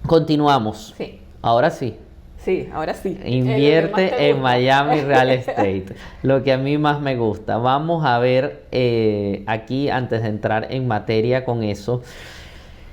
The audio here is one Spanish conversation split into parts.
Continuamos. Sí. Ahora sí. Sí, ahora sí. Invierte en Miami Real Estate. Lo que a mí más me gusta. Vamos a ver aquí, antes de entrar en materia con eso.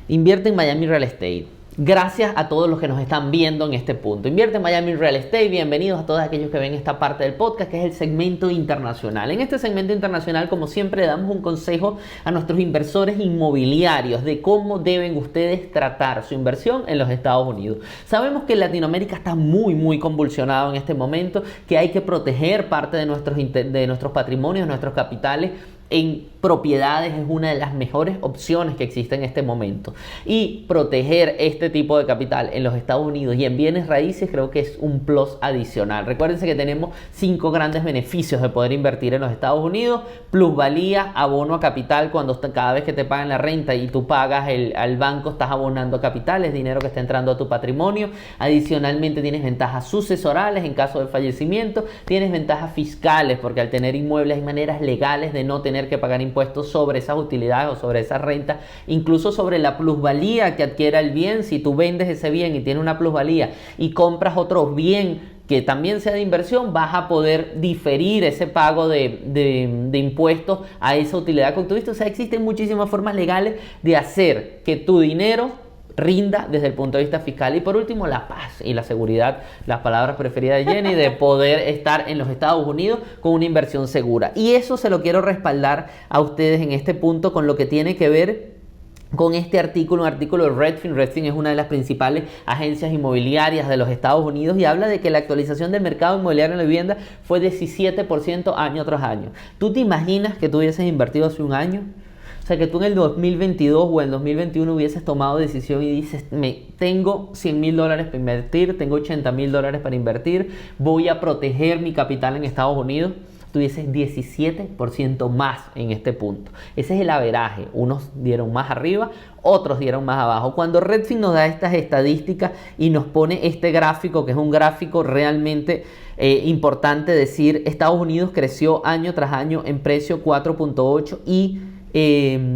Invierte en Miami Real Estate. Gracias a todos los que nos están viendo en este punto. Invierte en Miami Real Estate. Bienvenidos a todos aquellos que ven esta parte del podcast, que es el segmento internacional. En este segmento internacional, como siempre, le damos un consejo a nuestros inversores inmobiliarios de cómo deben ustedes tratar su inversión en los Estados Unidos. Sabemos que Latinoamérica está muy convulsionado en este momento, que hay que proteger parte de nuestros patrimonios, nuestros capitales en propiedades. Es una de las mejores opciones que existen en este momento, y proteger este tipo de capital en los Estados Unidos y en bienes raíces creo que es un plus adicional. Recuérdense que tenemos 5 grandes beneficios de poder invertir en los Estados Unidos: plusvalía, abono a capital, cada vez que te pagan la renta y tú pagas al banco, estás abonando capital, es dinero que está entrando a tu patrimonio. Adicionalmente tienes ventajas sucesorales en caso de fallecimiento, tienes ventajas fiscales porque al tener inmuebles hay maneras legales de no tener que pagar impuestos sobre esas utilidades o sobre esa renta, incluso sobre la plusvalía que adquiera el bien. Si tú vendes ese bien y tiene una plusvalía y compras otro bien que también sea de inversión, vas a poder diferir ese pago de impuestos a esa utilidad que tuviste. O sea, existen muchísimas formas legales de hacer que tu dinero rinda desde el punto de vista fiscal. Y por último, la paz y la seguridad, las palabras preferidas de Jenny, de poder estar en los Estados Unidos con una inversión segura. Y eso se lo quiero respaldar a ustedes en este punto con lo que tiene que ver con este artículo, un artículo de Redfin. Redfin es una de las principales agencias inmobiliarias de los Estados Unidos y habla de que la actualización del mercado inmobiliario en la vivienda fue 17% año tras año. ¿Tú te imaginas que tú hubieses invertido hace un año? O sea, que tú en el 2022 o en el 2021 hubieses tomado decisión y dices, tengo $100,000 para invertir, tengo $80,000 para invertir, voy a proteger mi capital en Estados Unidos. Tuvieses 17% más en este punto. Ese es el averaje. Unos dieron más arriba, otros dieron más abajo. Cuando Redfin nos da estas estadísticas y nos pone este gráfico, que es un gráfico realmente importante decir, Estados Unidos creció año tras año en precio 4.8 y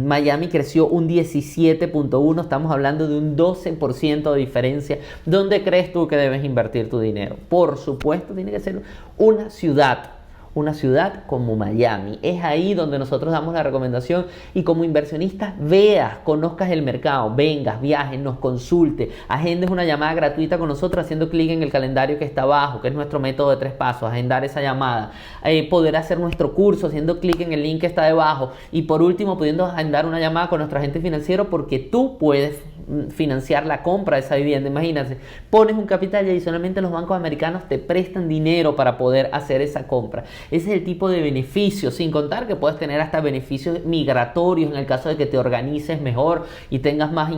Miami creció un 17.1, estamos hablando de un 12% de diferencia. ¿Dónde crees tú que debes invertir tu dinero? Por supuesto, tiene que ser una ciudad como Miami. Es ahí donde nosotros damos la recomendación, y como inversionistas veas, conozcas el mercado, vengas, viajes, nos consulte, agendes una llamada gratuita con nosotros haciendo clic en el calendario que está abajo, que es nuestro método de 3 pasos, agendar esa llamada, poder hacer nuestro curso haciendo clic en el link que está debajo, y por último pudiendo agendar una llamada con nuestro agente financiero, porque tú puedes financiar la compra de esa vivienda. Imagínate, pones un capital y adicionalmente los bancos americanos te prestan dinero para poder hacer esa compra. Ese es el tipo de beneficio, sin contar que puedes tener hasta beneficios migratorios en el caso de que te organices mejor y tengas más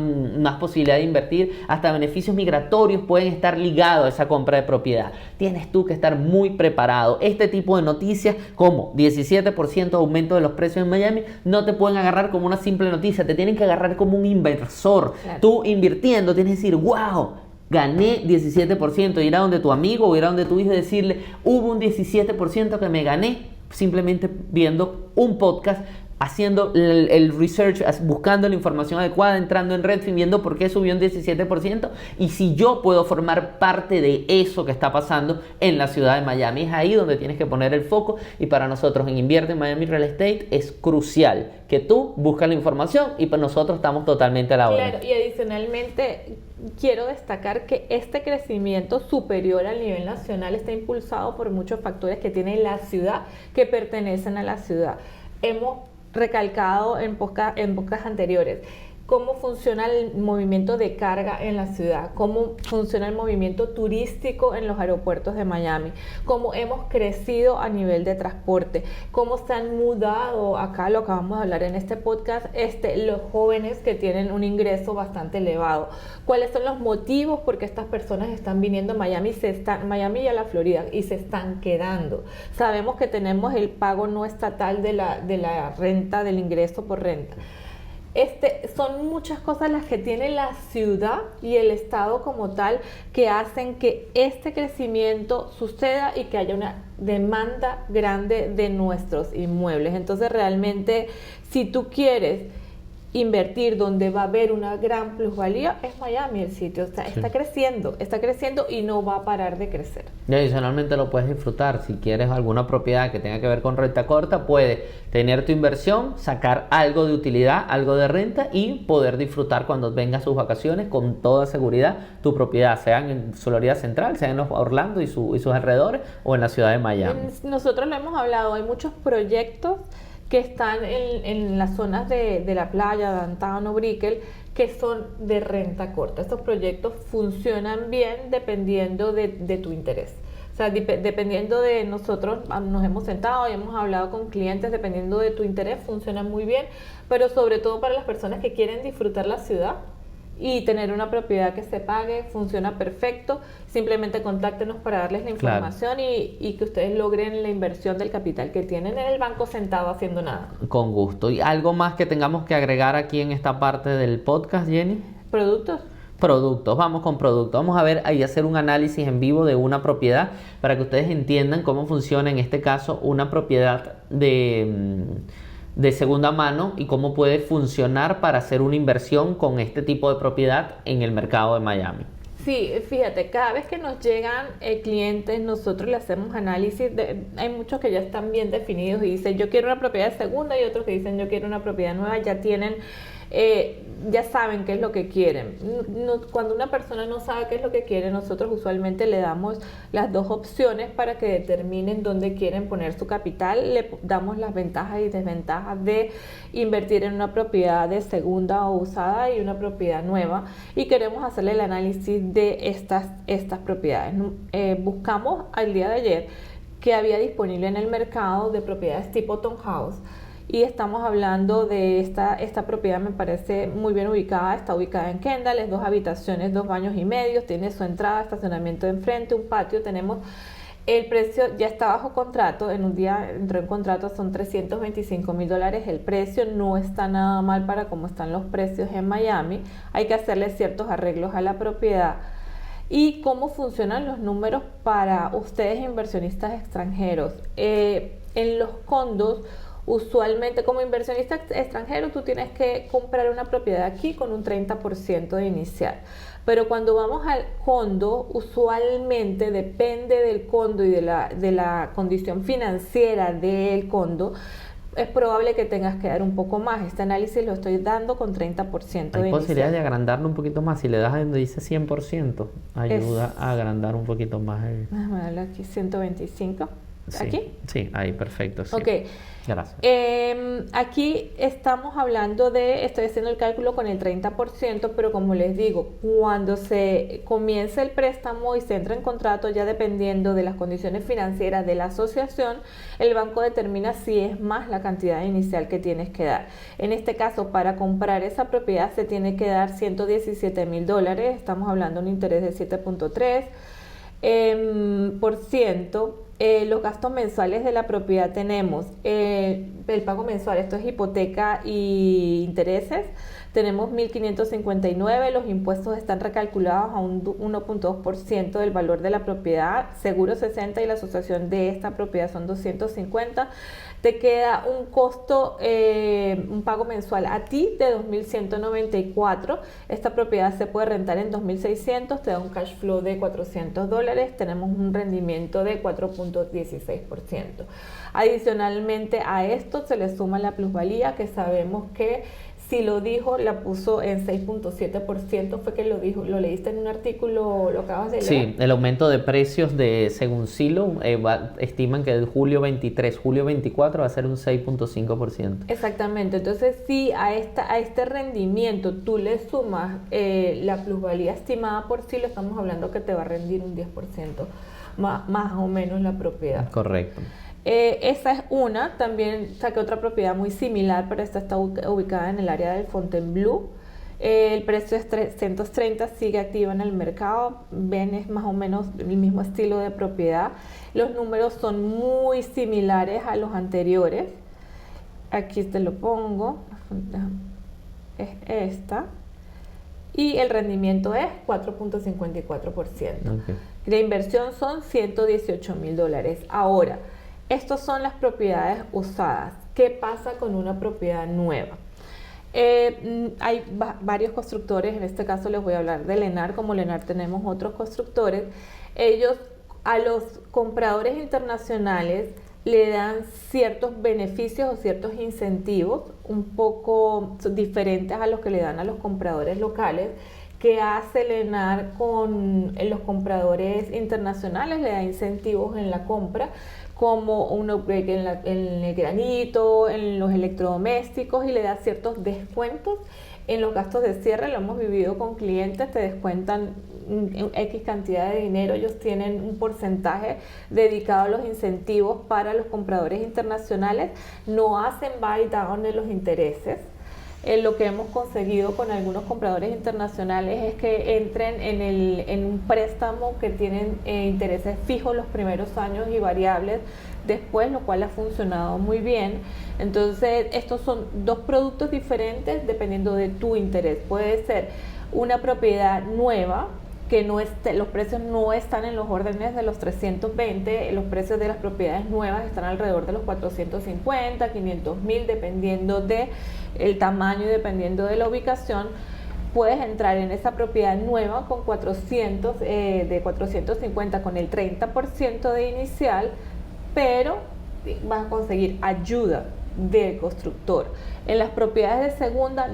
posibilidad de invertir. Hasta beneficios migratorios pueden estar ligados a esa compra de propiedad. Tienes tú que estar muy preparado. Este tipo de noticias, como 17% aumento de los precios en Miami, no te pueden agarrar como una simple noticia, te tienen que agarrar como un inversor. Claro. Tú invirtiendo tienes que decir, wow, gané 17%, ir a donde tu amigo o ir a donde tu hijo y decirle, hubo un 17% que me gané, simplemente viendo un podcast, haciendo el research, buscando la información adecuada, entrando en Redfin, viendo por qué subió un 17%, y si yo puedo formar parte de eso que está pasando en la ciudad de Miami. Es ahí donde tienes que poner el foco, y para nosotros en Invierte en Miami Real Estate es crucial que tú busques la información, y para nosotros estamos totalmente a la orden. Claro, y adicionalmente quiero destacar que este crecimiento superior al nivel nacional está impulsado por muchos factores que tiene la ciudad, que pertenecen a la ciudad. Hemos recalcado en podcasts anteriores cómo funciona el movimiento de carga en la ciudad, cómo funciona el movimiento turístico en los aeropuertos de Miami, cómo hemos crecido a nivel de transporte, cómo se han mudado acá, lo acabamos de hablar en este podcast, los jóvenes que tienen un ingreso bastante elevado, cuáles son los motivos por qué estas personas están viniendo a Miami, Miami y a la Florida, y se están quedando. Sabemos que tenemos el pago no estatal de la renta, del ingreso por renta. Son muchas cosas las que tiene la ciudad y el estado como tal que hacen que este crecimiento suceda y que haya una demanda grande de nuestros inmuebles. Entonces realmente, si tú quieres invertir, donde va a haber una gran plusvalía, es Miami el sitio. O sea, Sí. está creciendo y no va a parar de crecer. Y adicionalmente lo puedes disfrutar. Si quieres alguna propiedad que tenga que ver con renta corta, puedes tener tu inversión, sacar algo de utilidad, algo de renta y poder disfrutar cuando vengas sus vacaciones con toda seguridad tu propiedad, sea en Florida Central, sea en Orlando y sus alrededores o en la ciudad de Miami. Nosotros lo hemos hablado, hay muchos proyectos que están en las zonas de la playa, Downtown o Brickell, que son de renta corta. Estos proyectos funcionan bien dependiendo de tu interés. O sea, dependiendo de nosotros, nos hemos sentado y hemos hablado con clientes, dependiendo de tu interés, funcionan muy bien, pero sobre todo para las personas que quieren disfrutar la ciudad y tener una propiedad que se pague, funciona perfecto. Simplemente contáctenos para darles la información y que ustedes logren la inversión del capital que tienen en el banco sentado haciendo nada. Con gusto. ¿Y algo más que tengamos que agregar aquí en esta parte del podcast, Jenny? ¿Productos? Productos, vamos con productos. Vamos a ver ahí hacer un análisis en vivo de una propiedad para que ustedes entiendan cómo funciona en este caso una propiedad de segunda mano y cómo puede funcionar para hacer una inversión con este tipo de propiedad en el mercado de Miami. Sí, fíjate, cada vez que nos llegan clientes, nosotros le hacemos análisis. Hay muchos que ya están bien definidos y dicen yo quiero una propiedad de segunda y otros que dicen yo quiero una propiedad nueva, ya saben qué es lo que quieren. Cuando una persona no sabe qué es lo que quiere, nosotros usualmente le damos las dos opciones para que determinen dónde quieren poner su capital. Le damos las ventajas y desventajas de invertir en una propiedad de segunda o usada y una propiedad nueva, y queremos hacerle el análisis de estas propiedades. Buscamos al día de ayer que había disponible en el mercado de propiedades tipo townhouse. Y estamos hablando de esta propiedad, me parece muy bien ubicada, está ubicada en Kendall, es 2 habitaciones, 2 baños y medio, tiene su entrada, estacionamiento de enfrente, un patio, tenemos el precio, ya está bajo contrato, en un día entró en contrato, son $325,000 el precio, no está nada mal para cómo están los precios en Miami, hay que hacerle ciertos arreglos a la propiedad. ¿Y cómo funcionan los números para ustedes inversionistas extranjeros? En los condos, usualmente como inversionista extranjero tú tienes que comprar una propiedad aquí con un 30% de inicial, pero cuando vamos al condo, usualmente depende del condo y de la condición financiera del condo, es probable que tengas que dar un poco más. Este análisis lo estoy dando con 30% de Hay posibilidad inicial. de agrandarlo un poquito más. Si le das donde dice 100%, ayuda a agrandar un poquito más el... Déjame darle aquí 125. Sí, ¿Aquí? sí, ahí perfecto. Sí. Ok. Gracias. Aquí estamos hablando estoy haciendo el cálculo con el 30%, pero como les digo, cuando se comience el préstamo y se entra en contrato, ya dependiendo de las condiciones financieras de la asociación, el banco determina si es más la cantidad inicial que tienes que dar. En este caso, para comprar esa propiedad se tiene que dar $117,000, estamos hablando de un interés de 7.3%. Los gastos mensuales de la propiedad tenemos el pago mensual, esto es hipoteca y intereses, tenemos 1.559, los impuestos están recalculados a un 1.2% del valor de la propiedad, seguro 60 y la asociación de esta propiedad son 250. Te queda un costo, un pago mensual a ti de 2.194. Esta propiedad se puede rentar en 2.600, te da un cash flow de $400. Tenemos un rendimiento de 4.16%. Adicionalmente a esto se le suma la plusvalía, que sabemos que si lo dijo, la puso en 6.7%, fue que lo dijo, lo leíste en un artículo, lo acabas de leer. Sí, el aumento de precios según Zillow, estiman que de julio 23, julio 24 va a ser un 6.5%. Exactamente, entonces si a este rendimiento tú le sumas la plusvalía estimada por Zillow, estamos hablando que te va a rendir un 10% más o menos la propiedad. Correcto. Esa es una. También saqué otra propiedad muy similar, pero esta está ubicada en el área del Fontainebleau. El precio es 330, sigue activa en el mercado. Ven, es más o menos el mismo estilo de propiedad. Los números son muy similares a los anteriores. Aquí te lo pongo. Es esta. Y el rendimiento es 4.54%. Okay. La inversión son $118,000. Ahora, estas son las propiedades usadas. ¿Qué pasa con una propiedad nueva? Hay varios constructores, en este caso les voy a hablar de Lennar, como Lennar tenemos otros constructores. Ellos a los compradores internacionales le dan ciertos beneficios o ciertos incentivos un poco diferentes a los que le dan a los compradores locales. Que hace Lennar con los compradores internacionales, le da incentivos en la compra, como un upgrade en el granito, en los electrodomésticos, y le da ciertos descuentos en los gastos de cierre. Lo hemos vivido con clientes, te descuentan X cantidad de dinero, ellos tienen un porcentaje dedicado a los incentivos para los compradores internacionales, no hacen buy down de los intereses. Lo que hemos conseguido con algunos compradores internacionales es que entren en un préstamo que tienen intereses fijos los primeros años y variables después, lo cual ha funcionado muy bien. Entonces, estos son dos productos diferentes dependiendo de tu interés. Puede ser una propiedad nueva, que los precios no están en los órdenes de los 320, los precios de las propiedades nuevas están alrededor de los 450, 500,000, dependiendo del tamaño y dependiendo de la ubicación. Puedes entrar en esa propiedad nueva con 450 con el 30% de inicial, pero vas a conseguir ayuda del constructor. En las propiedades de segunda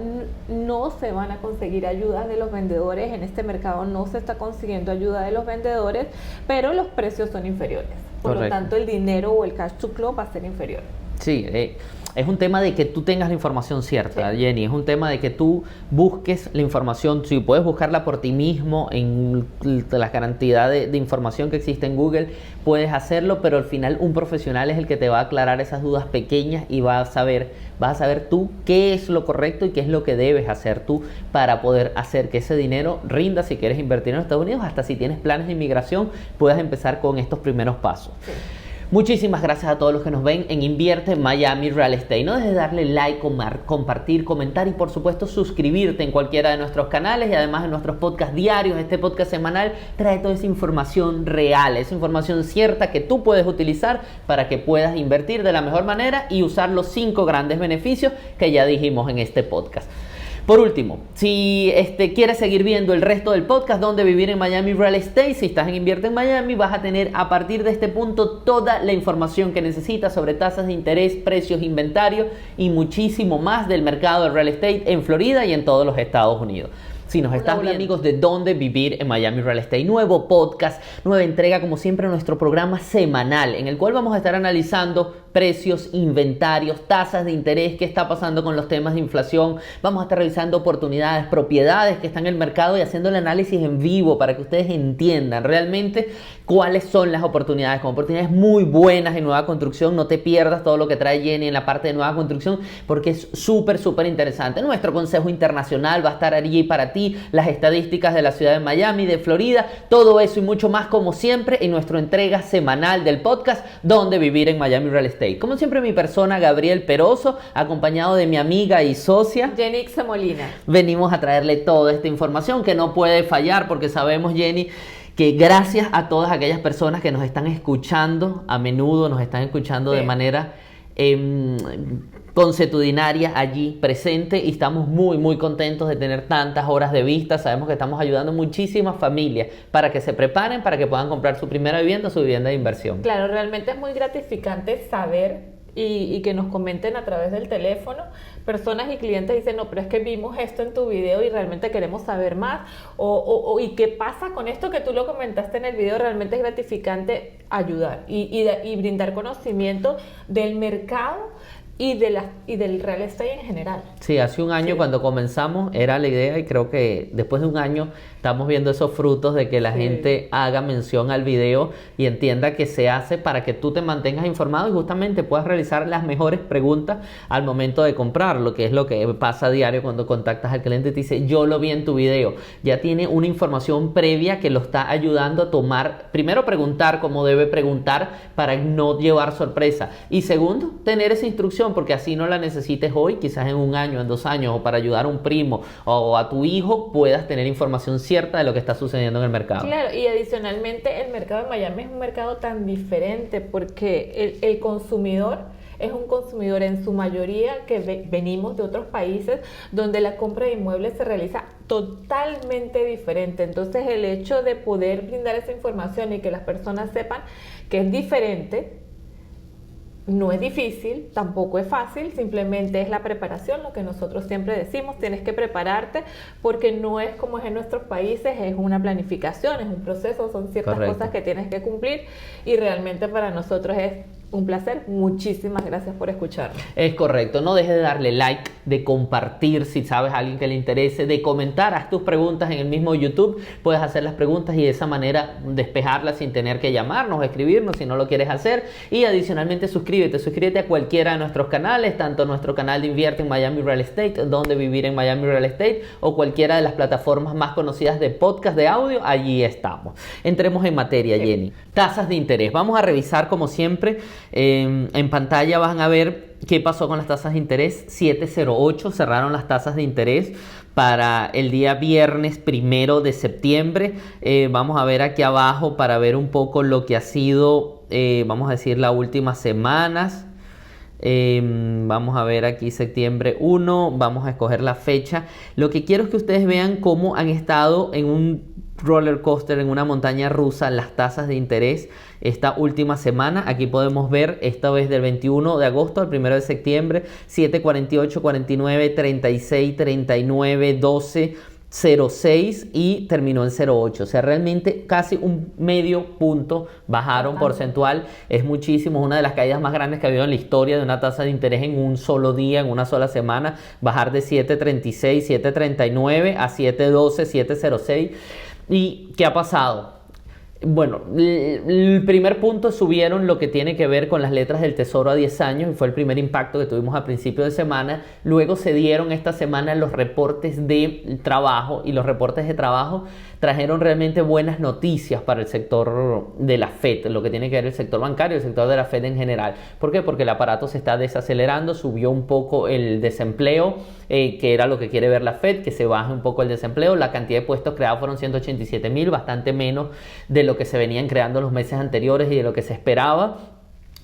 no se van a conseguir ayudas de los vendedores, en este mercado no se está consiguiendo ayuda de los vendedores, pero los precios son inferiores. Por Correcto. lo tanto, el dinero o el cash to close va a ser inferior. Sí, es un tema de que tú tengas la información cierta, Sí. Jenny. Es un tema de que tú busques la información. Si puedes buscarla por ti mismo en la cantidad de información que existe en Google, puedes hacerlo, pero al final un profesional es el que te va a aclarar esas dudas pequeñas y vas a saber tú qué es lo correcto y qué es lo que debes hacer tú para poder hacer que ese dinero rinda si quieres invertir en Estados Unidos. Hasta si tienes planes de inmigración, puedas empezar con estos primeros pasos. Sí. Muchísimas gracias a todos los que nos ven en Invierte Miami Real Estate. No dejes de darle like, compartir, comentar y por supuesto suscribirte en cualquiera de nuestros canales y además en nuestros podcasts diarios. Este podcast semanal trae toda esa información real, esa información cierta que tú puedes utilizar para que puedas invertir de la mejor manera y usar los 5 grandes beneficios que ya dijimos en este podcast. Por último, si quieres seguir viendo el resto del podcast Dónde Vivir en Miami Real Estate, si estás en Invierte en Miami, vas a tener a partir de este punto toda la información que necesitas sobre tasas de interés, precios, inventario y muchísimo más del mercado de real estate en Florida y en todos los Estados Unidos. Si nos estás viendo, amigos de Dónde Vivir en Miami Real Estate, nuevo podcast, nueva entrega, como siempre, nuestro programa semanal, en el cual vamos a estar analizando precios, inventarios, tasas de interés, qué está pasando con los temas de inflación. Vamos a estar revisando oportunidades, propiedades que están en el mercado y haciendo el análisis en vivo para que ustedes entiendan realmente cuáles son las oportunidades, con oportunidades muy buenas en nueva construcción. No te pierdas todo lo que trae Jenny en la parte de nueva construcción porque es súper interesante. Nuestro consejo internacional va a estar allí para ti, las estadísticas de la ciudad de Miami, de Florida, todo eso y mucho más como siempre en nuestra entrega semanal del podcast Dónde Vivir en Miami Real Estate. Como siempre, mi persona Gabriel Peroso, acompañado de mi amiga y socia Jenny Molina. Venimos a traerle toda esta información que no puede fallar porque sabemos, Jenny, que gracias a todas aquellas personas que nos están escuchando a menudo, nos están escuchando de manera consuetudinaria allí presente y estamos muy contentos de tener tantas horas de vista. Sabemos que estamos ayudando muchísimas familias para que se preparen, para que puedan comprar su primera vivienda, su vivienda de inversión. Claro, realmente es muy gratificante saber y que nos comenten a través del teléfono. Personas y clientes dicen, no, pero es que vimos esto en tu video y realmente queremos saber más. ¿Y qué pasa con esto que tú lo comentaste en el video? Realmente es gratificante ayudar y brindar conocimiento del mercado y del real estate en general. Sí, hace un año cuando comenzamos era la idea y creo que después de un año estamos viendo esos frutos de que la gente haga mención al video y entienda que se hace para que tú te mantengas informado y justamente puedas realizar las mejores preguntas al momento de comprarlo, que es lo que pasa a diario cuando contactas al cliente y te dice, yo lo vi en tu video. Ya tiene una información previa que lo está ayudando a tomar, primero preguntar como debe preguntar para no llevar sorpresa y segundo, tener esa instrucción porque así no la necesites hoy, quizás en un año, en 2 años o para ayudar a un primo o a tu hijo puedas tener información cierta de lo que está sucediendo en el mercado. Claro, y adicionalmente el mercado de Miami es un mercado tan diferente porque el consumidor es un consumidor en su mayoría que venimos de otros países donde la compra de inmuebles se realiza totalmente diferente. Entonces el hecho de poder brindar esa información y que las personas sepan que es diferente, no es difícil, tampoco es fácil, simplemente es la preparación, lo que nosotros siempre decimos, tienes que prepararte porque no es como es en nuestros países, es una planificación, es un proceso, son ciertas Correcto. cosas que tienes que cumplir y realmente para nosotros es un placer. Muchísimas gracias por escucharnos. Es correcto, no dejes de darle like, de compartir si sabes a alguien que le interese, de comentar, haz tus preguntas en el mismo YouTube, puedes hacer las preguntas y de esa manera despejarlas sin tener que llamarnos o escribirnos si no lo quieres hacer. Y adicionalmente suscríbete a cualquiera de nuestros canales, tanto nuestro canal de Invierte en Miami Real Estate, Donde Vivir en Miami Real Estate, o cualquiera de las plataformas más conocidas de podcast de audio, allí estamos. Entremos en materia, Jenny. Tasas de interés, vamos a revisar como siempre. En pantalla van a ver qué pasó con las tasas de interés. 7.08 cerraron las tasas de interés para el día viernes 1 de septiembre. Vamos a ver aquí abajo para ver un poco lo que ha sido, vamos a decir, las últimas semanas. Vamos a ver aquí septiembre 1, vamos a escoger la fecha. Lo que quiero es que ustedes vean cómo han estado en un roller coaster, en una montaña rusa, las tasas de interés esta última semana. Aquí podemos ver esta vez del 21 de agosto al 1 de septiembre, 7.48, 49, 36, 39, 12, 0.6 y terminó en 0.8. O sea, realmente casi un medio punto bajaron porcentual. Es muchísimo, es una de las caídas más grandes que ha habido en la historia de una tasa de interés en un solo día, en una sola semana. Bajar de 7.36, 7.39 a 7.12, 7.06. ¿Y qué ha pasado? Bueno, el primer punto, subieron lo que tiene que ver con las letras del Tesoro a 10 años y fue el primer impacto que tuvimos a principio de semana. Luego se dieron esta semana los reportes de trabajo y los reportes de trabajo trajeron realmente buenas noticias para el sector de la Fed, lo que tiene que ver el sector bancario, el sector de la Fed en general. ¿Por qué? Porque el aparato se está desacelerando, subió un poco el desempleo, que era lo que quiere ver la Fed, que se baje un poco el desempleo. La cantidad de puestos creados fueron 187,000, bastante menos de lo que se venían creando los meses anteriores y de lo que se esperaba.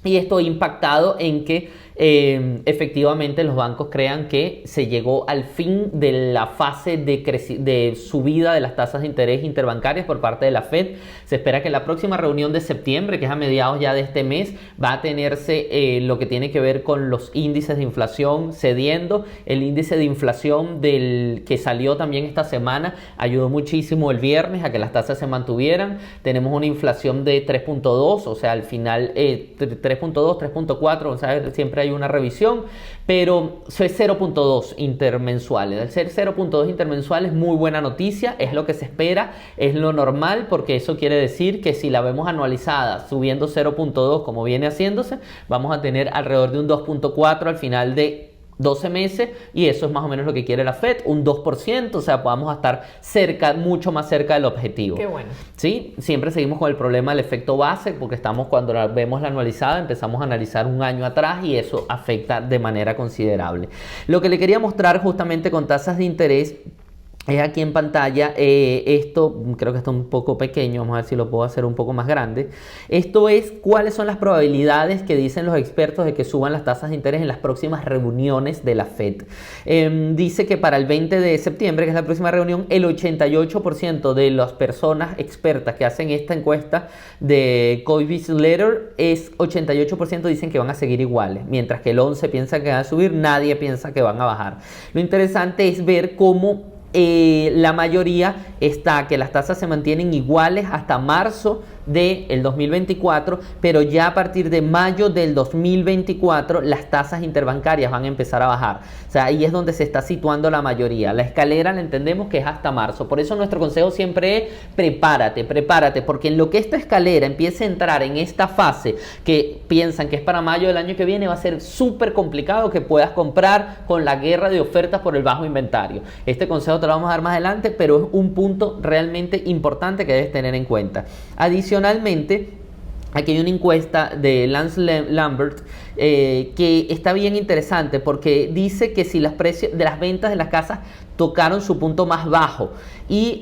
Y esto ha impactado en que efectivamente los bancos crean que se llegó al fin de la fase de subida de las tasas de interés interbancarias por parte de la Fed. Se espera que en la próxima reunión de septiembre, que es a mediados ya de este mes, va a tenerse lo que tiene que ver con los índices de inflación cediendo. El índice de inflación que salió también esta semana ayudó muchísimo el viernes a que las tasas se mantuvieran. Tenemos una inflación de 3.2, o sea, al final 3.2, 3.4, o sea, siempre hay una revisión, pero es 0.2 intermensuales. Al ser 0.2 intermensuales, muy buena noticia, es lo que se espera, es lo normal, porque eso quiere decir que si la vemos anualizada subiendo 0.2 como viene haciéndose, vamos a tener alrededor de un 2.4 al final de 12 meses, y eso es más o menos lo que quiere la Fed, un 2%, o sea, podamos estar cerca, mucho más cerca del objetivo. Qué bueno. Sí, siempre seguimos con el problema del efecto base, porque cuando vemos la anualizada, empezamos a analizar un año atrás y eso afecta de manera considerable. Lo que le quería mostrar justamente con tasas de interés es aquí en pantalla. Esto creo que está un poco pequeño, vamos a ver si lo puedo hacer un poco más grande. Esto es cuáles son las probabilidades que dicen los expertos de que suban las tasas de interés en las próximas reuniones de la Fed. Dice que para el 20 de septiembre, que es la próxima reunión, el 88% de las personas expertas que hacen esta encuesta de Coibis Letter, 88% dicen que van a seguir iguales, mientras que el 11% piensa que van a subir, nadie piensa que van a bajar. Lo interesante es ver cómo la mayoría está que las tasas se mantienen iguales hasta marzo del 2024, pero ya a partir de mayo del 2024 las tasas interbancarias van a empezar a bajar. O sea, ahí es donde se está situando la mayoría. La escalera la entendemos que es hasta marzo. Por eso nuestro consejo siempre es prepárate, porque en lo que esta escalera empiece a entrar en esta fase que piensan que es para mayo del año que viene, va a ser súper complicado que puedas comprar con la guerra de ofertas por el bajo inventario. Este consejo te lo vamos a dar más adelante, pero es un punto realmente importante que debes tener en cuenta. Adicionalmente, aquí hay una encuesta de Lance Lambert que está bien interesante porque dice que si los precios de las ventas de las casas tocaron su punto más bajo y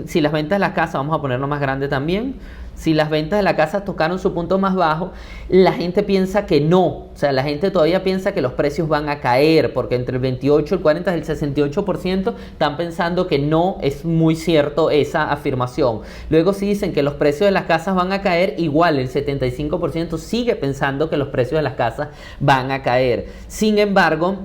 si las ventas de la casa, vamos a ponerlo más grande también, si las ventas de la casa tocaron su punto más bajo, la gente piensa que no. O sea, la gente todavía piensa que los precios van a caer, porque entre el 28, el 40 y el 68% están pensando que no es muy cierto esa afirmación. Luego si dicen que los precios de las casas van a caer, igual el 75% sigue pensando que los precios de las casas van a caer. Sin embargo,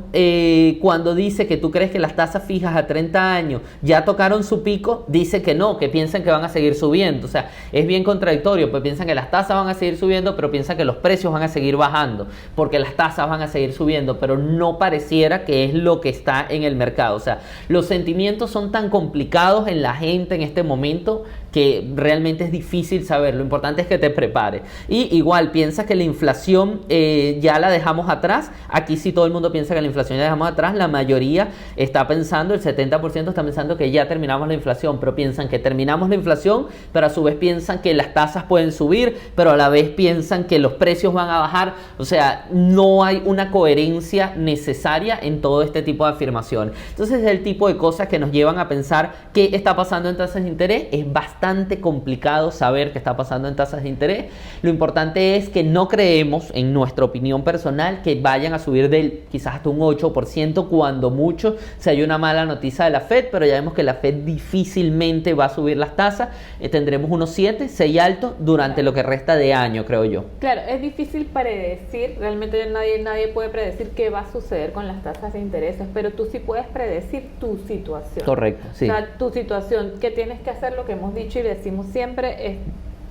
cuando dice que tú crees que las tasas fijas a 30 años ya tocaron su pico, dice que no, que piensan que van a seguir subiendo. O sea, es bien contradictorio, pues piensan que las tasas van a seguir subiendo, pero piensan que los precios van a seguir bajando, porque las tasas van a seguir subiendo, pero no pareciera que es lo que está en el mercado. O sea, los sentimientos son tan complicados en la gente en este momento que realmente es difícil saber. Lo importante es que te prepares. Y igual, piensas que la inflación ya la dejamos atrás. Aquí sí todo el mundo piensa que la inflación ya la dejamos atrás. La mayoría está pensando, el 70% está pensando que ya terminamos la inflación, pero piensan que terminamos la inflación, pero a su vez piensan que las tasas pueden subir, pero a la vez piensan que los precios van a bajar. O sea, no hay una coherencia necesaria en todo este tipo de afirmaciones. Entonces, es el tipo de cosas que nos llevan a pensar qué está pasando en tasas de interés. Es bastante complicado saber qué está pasando en tasas de interés. Lo importante es que no creemos, en nuestra opinión personal, que vayan a subir quizás hasta un 8%, cuando mucho, si hay una mala noticia de la Fed, pero ya vemos que la Fed difícilmente va a subir las tasas. Tendremos unos 7, 6 altos durante lo que resta de año, creo yo. Claro, es difícil predecir, realmente nadie puede predecir qué va a suceder con las tasas de intereses, pero tú sí puedes predecir tu situación. Correcto, sí. O sea, tu situación, que tienes que hacer, lo que hemos dicho y decimos siempre, es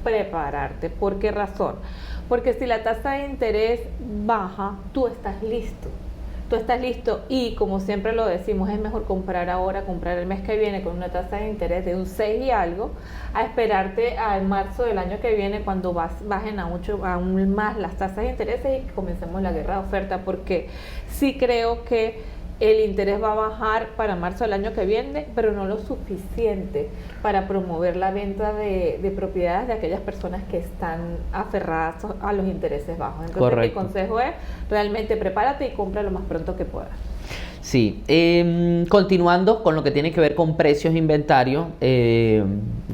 prepararte. ¿Por qué razón? Porque si la tasa de interés baja, tú estás listo. Tú estás listo y, como siempre lo decimos, es mejor comprar ahora, comprar el mes que viene con una tasa de interés de un 6 y algo, a esperarte al marzo del año que viene, cuando bajen aún más las tasas de interés y comencemos la guerra de oferta, porque sí creo que el interés va a bajar para marzo del año que viene, pero no lo suficiente para promover la venta de propiedades de aquellas personas que están aferradas a los intereses bajos. Entonces, correcto. Mi consejo es, realmente prepárate y compra lo más pronto que puedas. Sí, continuando con lo que tiene que ver con precios e inventario,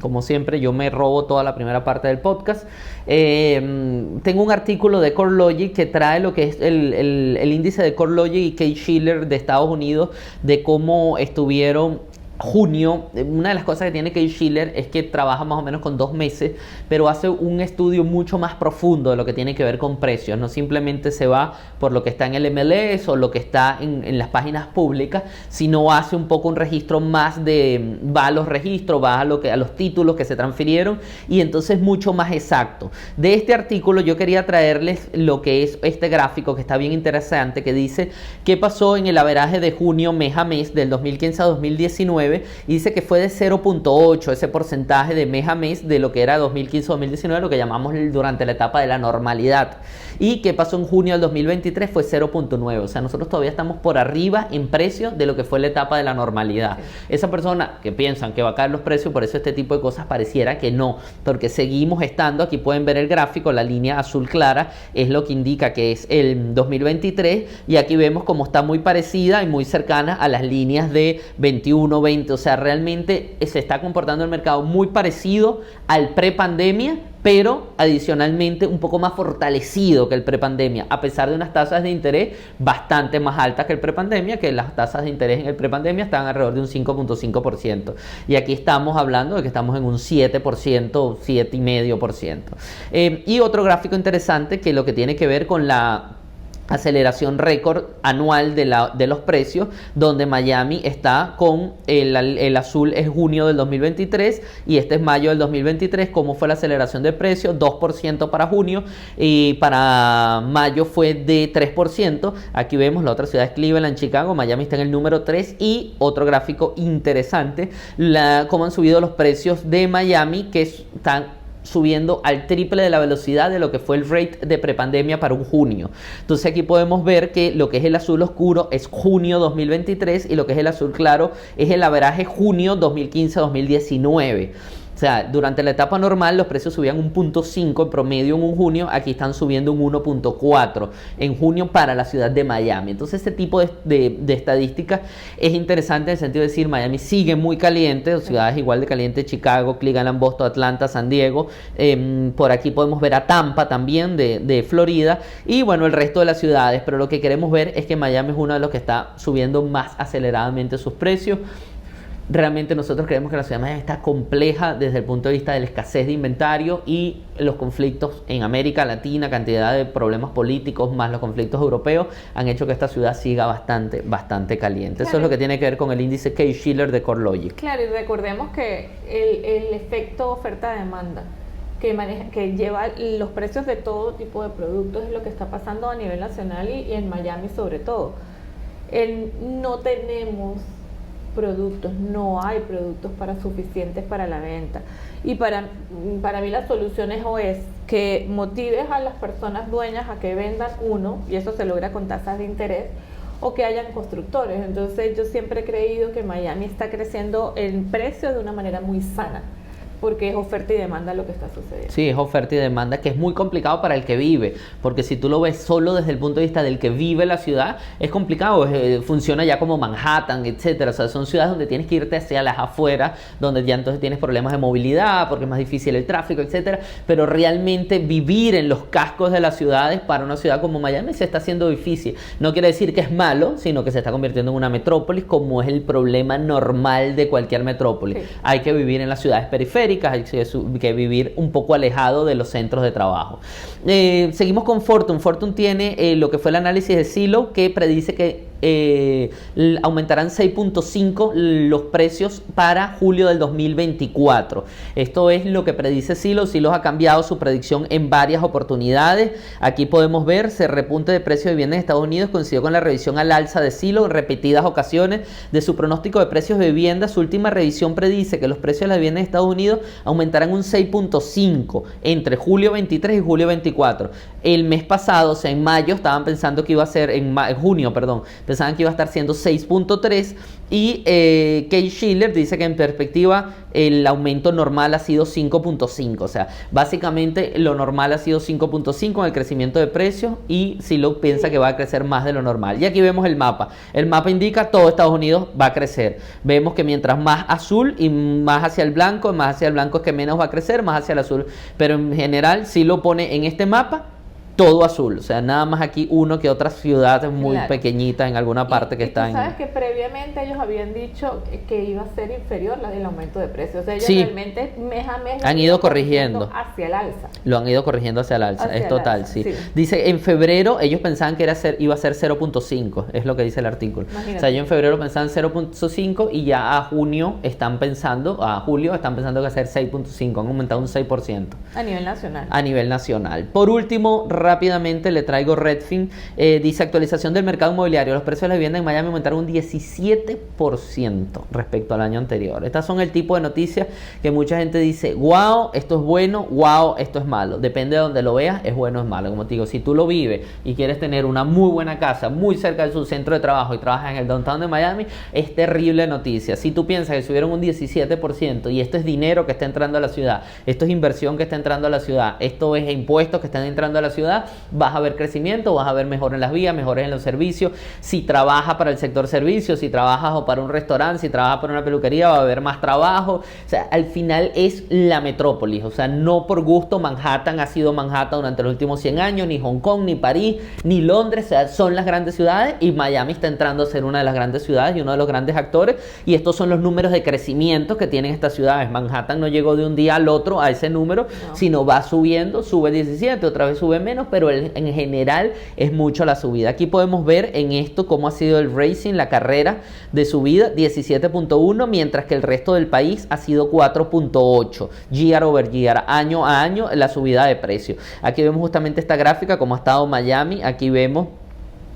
como siempre yo me robo toda la primera parte del podcast. Tengo un artículo de CoreLogic que trae lo que es el índice de CoreLogic y Case-Shiller de Estados Unidos, de cómo estuvieron junio. Una de las cosas que tiene Case-Shiller es que trabaja más o menos con 2 meses, pero hace un estudio mucho más profundo de lo que tiene que ver con precios. No simplemente se va por lo que está en el MLS o lo que está en las páginas públicas, sino hace un poco un registro más va a los registros, va a los títulos que se transfirieron, y entonces mucho más exacto. De este artículo yo quería traerles lo que es este gráfico que está bien interesante, que dice qué pasó en el averaje de junio mes a mes del 2015 a 2019, y dice que fue de 0.8 ese porcentaje de mes a mes de lo que era 2015-2019, lo que llamamos durante la etapa de la normalidad. Y que pasó en junio del 2023 fue 0.9, o sea, nosotros todavía estamos por arriba en precios de lo que fue la etapa de la normalidad. Sí. Esa persona que piensan que va a caer los precios, por eso este tipo de cosas pareciera que no, porque seguimos estando, aquí pueden ver el gráfico, la línea azul clara es lo que indica que es el 2023, y aquí vemos como está muy parecida y muy cercana a las líneas de 21, 20, o sea, realmente se está comportando el mercado muy parecido al prepandemia, pero adicionalmente un poco más fortalecido que el prepandemia, a pesar de unas tasas de interés bastante más altas que el prepandemia, que las tasas de interés en el prepandemia estaban alrededor de un 5.5%, y aquí estamos hablando de que estamos en un 7%, 7,5%. Y otro gráfico interesante que lo que tiene que ver con la aceleración récord anual de los precios, donde Miami está con el azul es junio del 2023 y este es mayo del 2023. ¿Cómo fue la aceleración de precios? 2% para junio, y para mayo fue de 3%. Aquí vemos la otra ciudad es Cleveland, Chicago. Miami está en el número 3. Y otro gráfico interesante, cómo han subido los precios de Miami, que están subiendo al triple de la velocidad de lo que fue el rate de prepandemia para un junio. Entonces aquí podemos ver que lo que es el azul oscuro es junio 2023 y lo que es el azul claro es el averaje junio 2015-2019. O sea, durante la etapa normal los precios subían un 0.5 en promedio en un junio, aquí están subiendo un 1.4 en junio para la ciudad de Miami. Entonces este tipo de estadísticas es interesante en el sentido de decir Miami sigue muy caliente, ciudades igual de caliente, Chicago, Cleveland, Boston, Atlanta, San Diego, por aquí podemos ver a Tampa también de Florida y bueno, el resto de las ciudades, pero lo que queremos ver es que Miami es uno de los que está subiendo más aceleradamente sus precios. Realmente nosotros creemos que la ciudad de Miami está compleja desde el punto de vista de la escasez de inventario y los conflictos en América Latina, cantidad de problemas políticos más los conflictos europeos han hecho que esta ciudad siga bastante caliente. Claro. Eso es lo que tiene que ver con el índice Case-Shiller de CoreLogic. Claro, y recordemos que el efecto oferta-demanda que lleva los precios de todo tipo de productos es lo que está pasando a nivel nacional y en Miami sobre todo. No tenemos productos, no hay productos suficientes para la venta y para mí la solución es que motives a las personas dueñas a que vendan y eso se logra con tasas de interés o que hayan constructores. Entonces yo siempre he creído que Miami está creciendo en precios de una manera muy sana porque es oferta y demanda lo que está sucediendo. Sí, es oferta y demanda, que es muy complicado para el que vive, porque si tú lo ves solo desde el punto de vista del que vive la ciudad, es complicado, funciona ya como Manhattan, etcétera. O sea, son ciudades donde tienes que irte hacia las afueras, donde ya entonces tienes problemas de movilidad, porque es más difícil el tráfico, etcétera. Pero realmente vivir en los cascos de las ciudades para una ciudad como Miami se está haciendo difícil. No quiere decir que es malo, sino que se está convirtiendo en una metrópolis, como es el problema normal de cualquier metrópolis. Sí. Hay que vivir en las ciudades periféricas, hay que vivir un poco alejado de los centros de trabajo. Seguimos con Fortune. Fortune tiene lo que fue el análisis de Zillow, que predice que aumentarán 6.5 los precios para julio del 2024. Esto es lo que predice Zillow. Zillow ha cambiado su predicción en varias oportunidades. Aquí podemos ver, se repunte de precios de viviendas en Estados Unidos coincidió con la revisión al alza de Zillow en repetidas ocasiones de su pronóstico de precios de vivienda. Su última revisión predice que los precios de las viviendas en Estados Unidos aumentarán un 6.5 entre julio 23 y julio 24. El mes pasado, o sea, en mayo, estaban pensando que iba a ser, en junio, perdón, pensaban que iba a estar siendo 6.3 y Case-Shiller dice que en perspectiva el aumento normal ha sido 5.5, o sea, básicamente lo normal ha sido 5.5 en el crecimiento de precios y Zillow piensa que va a crecer más de lo normal. Y aquí vemos el mapa indica todo Estados Unidos va a crecer. Vemos que mientras más azul y más hacia el blanco es que menos va a crecer, más hacia el azul, pero en general Zillow pone en este mapa todo azul, o sea, nada más aquí uno que otras ciudades muy pequeñitas en alguna parte que están. Sabes que previamente ellos habían dicho que iba a ser inferior el aumento de precios, o sea, ellos realmente mes a mes han ido corrigiendo hacia el alza. Lo han ido corrigiendo hacia el alza, es total, sí. Dice, en febrero ellos pensaban que iba a ser 0.5, es lo que dice el artículo. Imagínate. O sea, ellos en febrero pensaban 0.5 y ya a julio están pensando que va a ser 6.5, han aumentado un 6%. A nivel nacional. A nivel nacional. Por último, rápidamente le traigo Redfin, dice actualización del mercado inmobiliario, los precios de la vivienda en Miami aumentaron un 17% respecto al año anterior. Estas son el tipo de noticias que mucha gente dice, wow, esto es bueno, wow, esto es malo. Depende de donde lo veas, es bueno o es malo. Como te digo, si tú lo vives y quieres tener una muy buena casa muy cerca de su centro de trabajo y trabajas en el downtown de Miami, es terrible noticia. Si tú piensas que subieron un 17% y esto es dinero que está entrando a la ciudad, esto es inversión que está entrando a la ciudad, esto es impuestos que están entrando a la ciudad, vas a ver crecimiento, vas a ver mejor en las vías, mejores en los servicios. Si trabajas para el sector servicios, si trabajas o para un restaurante, si trabajas para una peluquería, va a haber más trabajo. O sea, al final es la metrópolis, o sea, no por gusto Manhattan ha sido Manhattan durante los últimos 100 años, ni Hong Kong, ni París, ni Londres, o sea, son las grandes ciudades y Miami está entrando a ser una de las grandes ciudades y uno de los grandes actores, y estos son los números de crecimiento que tienen estas ciudades. Manhattan no llegó de un día al otro a ese número, sino va subiendo, sube 17, otra vez sube menos, pero en general es mucho la subida. Aquí podemos ver en esto cómo ha sido el racing, la carrera de subida, 17.1, mientras que el resto del país ha sido 4.8, year over year, año a año, la subida de precio. Aquí vemos justamente esta gráfica, cómo ha estado Miami. Aquí vemos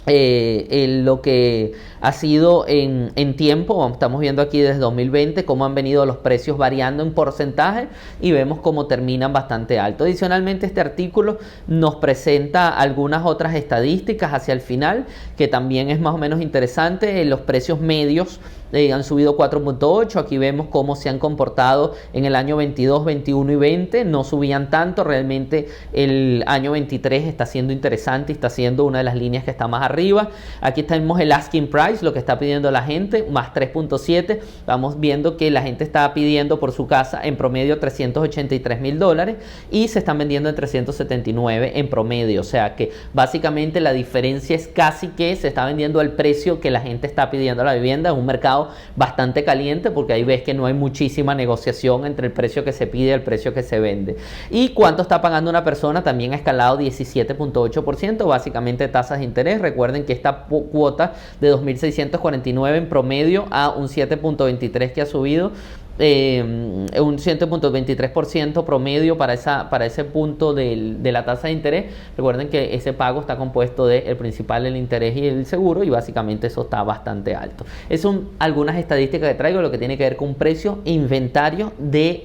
lo que ha sido en tiempo. Estamos viendo aquí desde 2020 cómo han venido los precios variando en porcentaje y vemos cómo terminan bastante alto. Adicionalmente, este artículo nos presenta algunas otras estadísticas hacia el final que también es más o menos interesante. Los precios medios han subido 4.8. Aquí vemos cómo se han comportado en el año 22, 21 y 20. No subían tanto. Realmente el año 23 está siendo interesante y está siendo una de las líneas que está más arriba. Aquí tenemos el asking price, lo que está pidiendo la gente, más 3.7. Vamos viendo que la gente está pidiendo por su casa en promedio $383,000 y se están vendiendo en 379 en promedio. O sea que básicamente la diferencia es casi que se está vendiendo al precio que la gente está pidiendo la vivienda. Es un mercado bastante caliente porque ahí ves que no hay muchísima negociación entre el precio que se pide y el precio que se vende. ¿Y cuánto está pagando una persona? También ha escalado 17.8%, básicamente tasas de interés. Recuerden que esta cuota de 2.649 en promedio a un 7.23 que ha subido, un 7.23% promedio para ese punto de la tasa de interés. Recuerden que ese pago está compuesto del principal, el interés y el seguro, y básicamente eso está bastante alto. Esas son algunas estadísticas que traigo, lo que tiene que ver con precio e inventario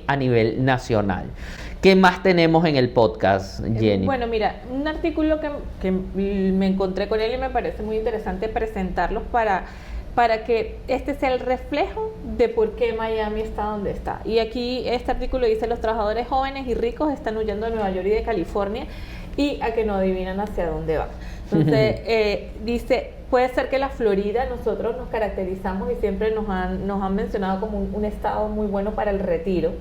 a nivel nacional. ¿Qué más tenemos en el podcast, Jenny? Bueno, mira, un artículo que me encontré con él y me parece muy interesante presentarlos para que este sea el reflejo de por qué Miami está donde está. Y aquí este artículo dice: los trabajadores jóvenes y ricos están huyendo de Nueva York y de California y a que no adivinan hacia dónde van. Entonces, dice, puede ser que la Florida, nosotros nos caracterizamos y siempre nos han mencionado como un estado muy bueno para el retiro,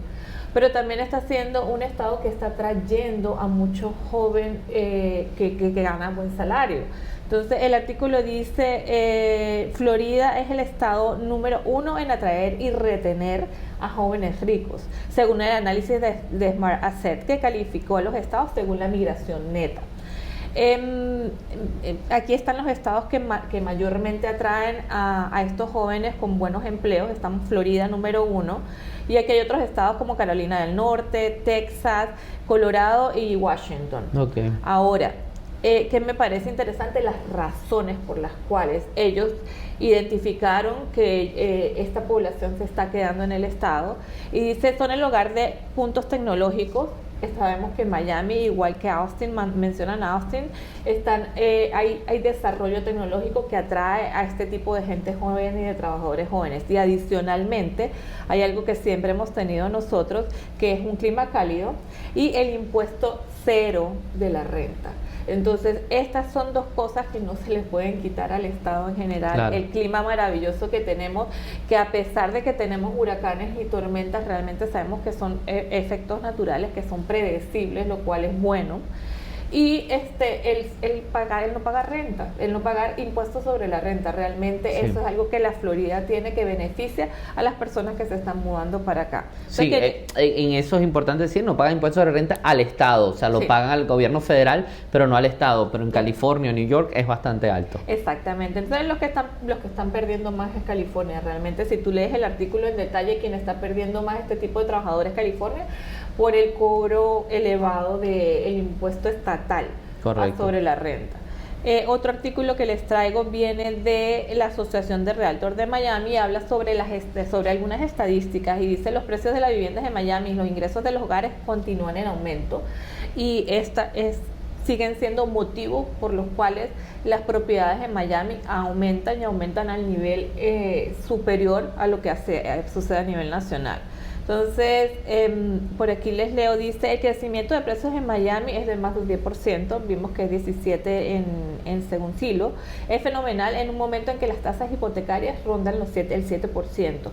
pero también está siendo un estado que está trayendo a muchos jóvenes que ganan buen salario. Entonces el artículo dice, Florida es el estado número 1 en atraer y retener a jóvenes ricos, según el análisis de Smart Asset, que calificó a los estados según la migración neta. Aquí están los estados que mayormente atraen a estos jóvenes con buenos empleos. Estamos Florida número 1, y aquí hay otros estados como Carolina del Norte, Texas, Colorado y Washington. Okay. Ahora, que me parece interesante las razones por las cuales ellos identificaron que esta población se está quedando en el estado, y dice: son el hogar de puntos tecnológicos. Sabemos que Miami, igual que Austin, mencionan Austin, hay desarrollo tecnológico que atrae a este tipo de gente joven y de trabajadores jóvenes. Y adicionalmente hay algo que siempre hemos tenido nosotros, que es un clima cálido y el impuesto cero de la renta. Entonces, estas son dos cosas que no se les pueden quitar al estado en general. Claro. El clima maravilloso que tenemos, que a pesar de que tenemos huracanes y tormentas, realmente sabemos que son efectos naturales, que son predecibles, lo cual es bueno. Y el no pagar renta, el no pagar impuestos sobre la renta, realmente sí. Eso es algo que la Florida tiene, que beneficia a las personas que se están mudando para acá. Sí, en eso es importante decir, no pagan impuestos sobre renta al estado, o sea, lo sí. Pagan al gobierno federal, pero no al estado. Pero en California o New York es bastante alto. Exactamente. Entonces los que están perdiendo más es California. Realmente, si tú lees el artículo en detalle, quien está perdiendo más este tipo de trabajadores es California, por el cobro elevado del impuesto estatal. Correcto. Sobre la renta. Otro artículo que les traigo viene de la Asociación de Realtor de Miami, habla sobre algunas estadísticas, y dice: los precios de las viviendas de Miami y los ingresos de los hogares continúan en aumento, y siguen siendo motivos por los cuales las propiedades en Miami aumentan y aumentan al nivel superior a lo que sucede a nivel nacional. Entonces, por aquí les leo, dice: el crecimiento de precios en Miami es de más del 10%, vimos que es 17% en según Silo, es fenomenal en un momento en que las tasas hipotecarias rondan el 7%,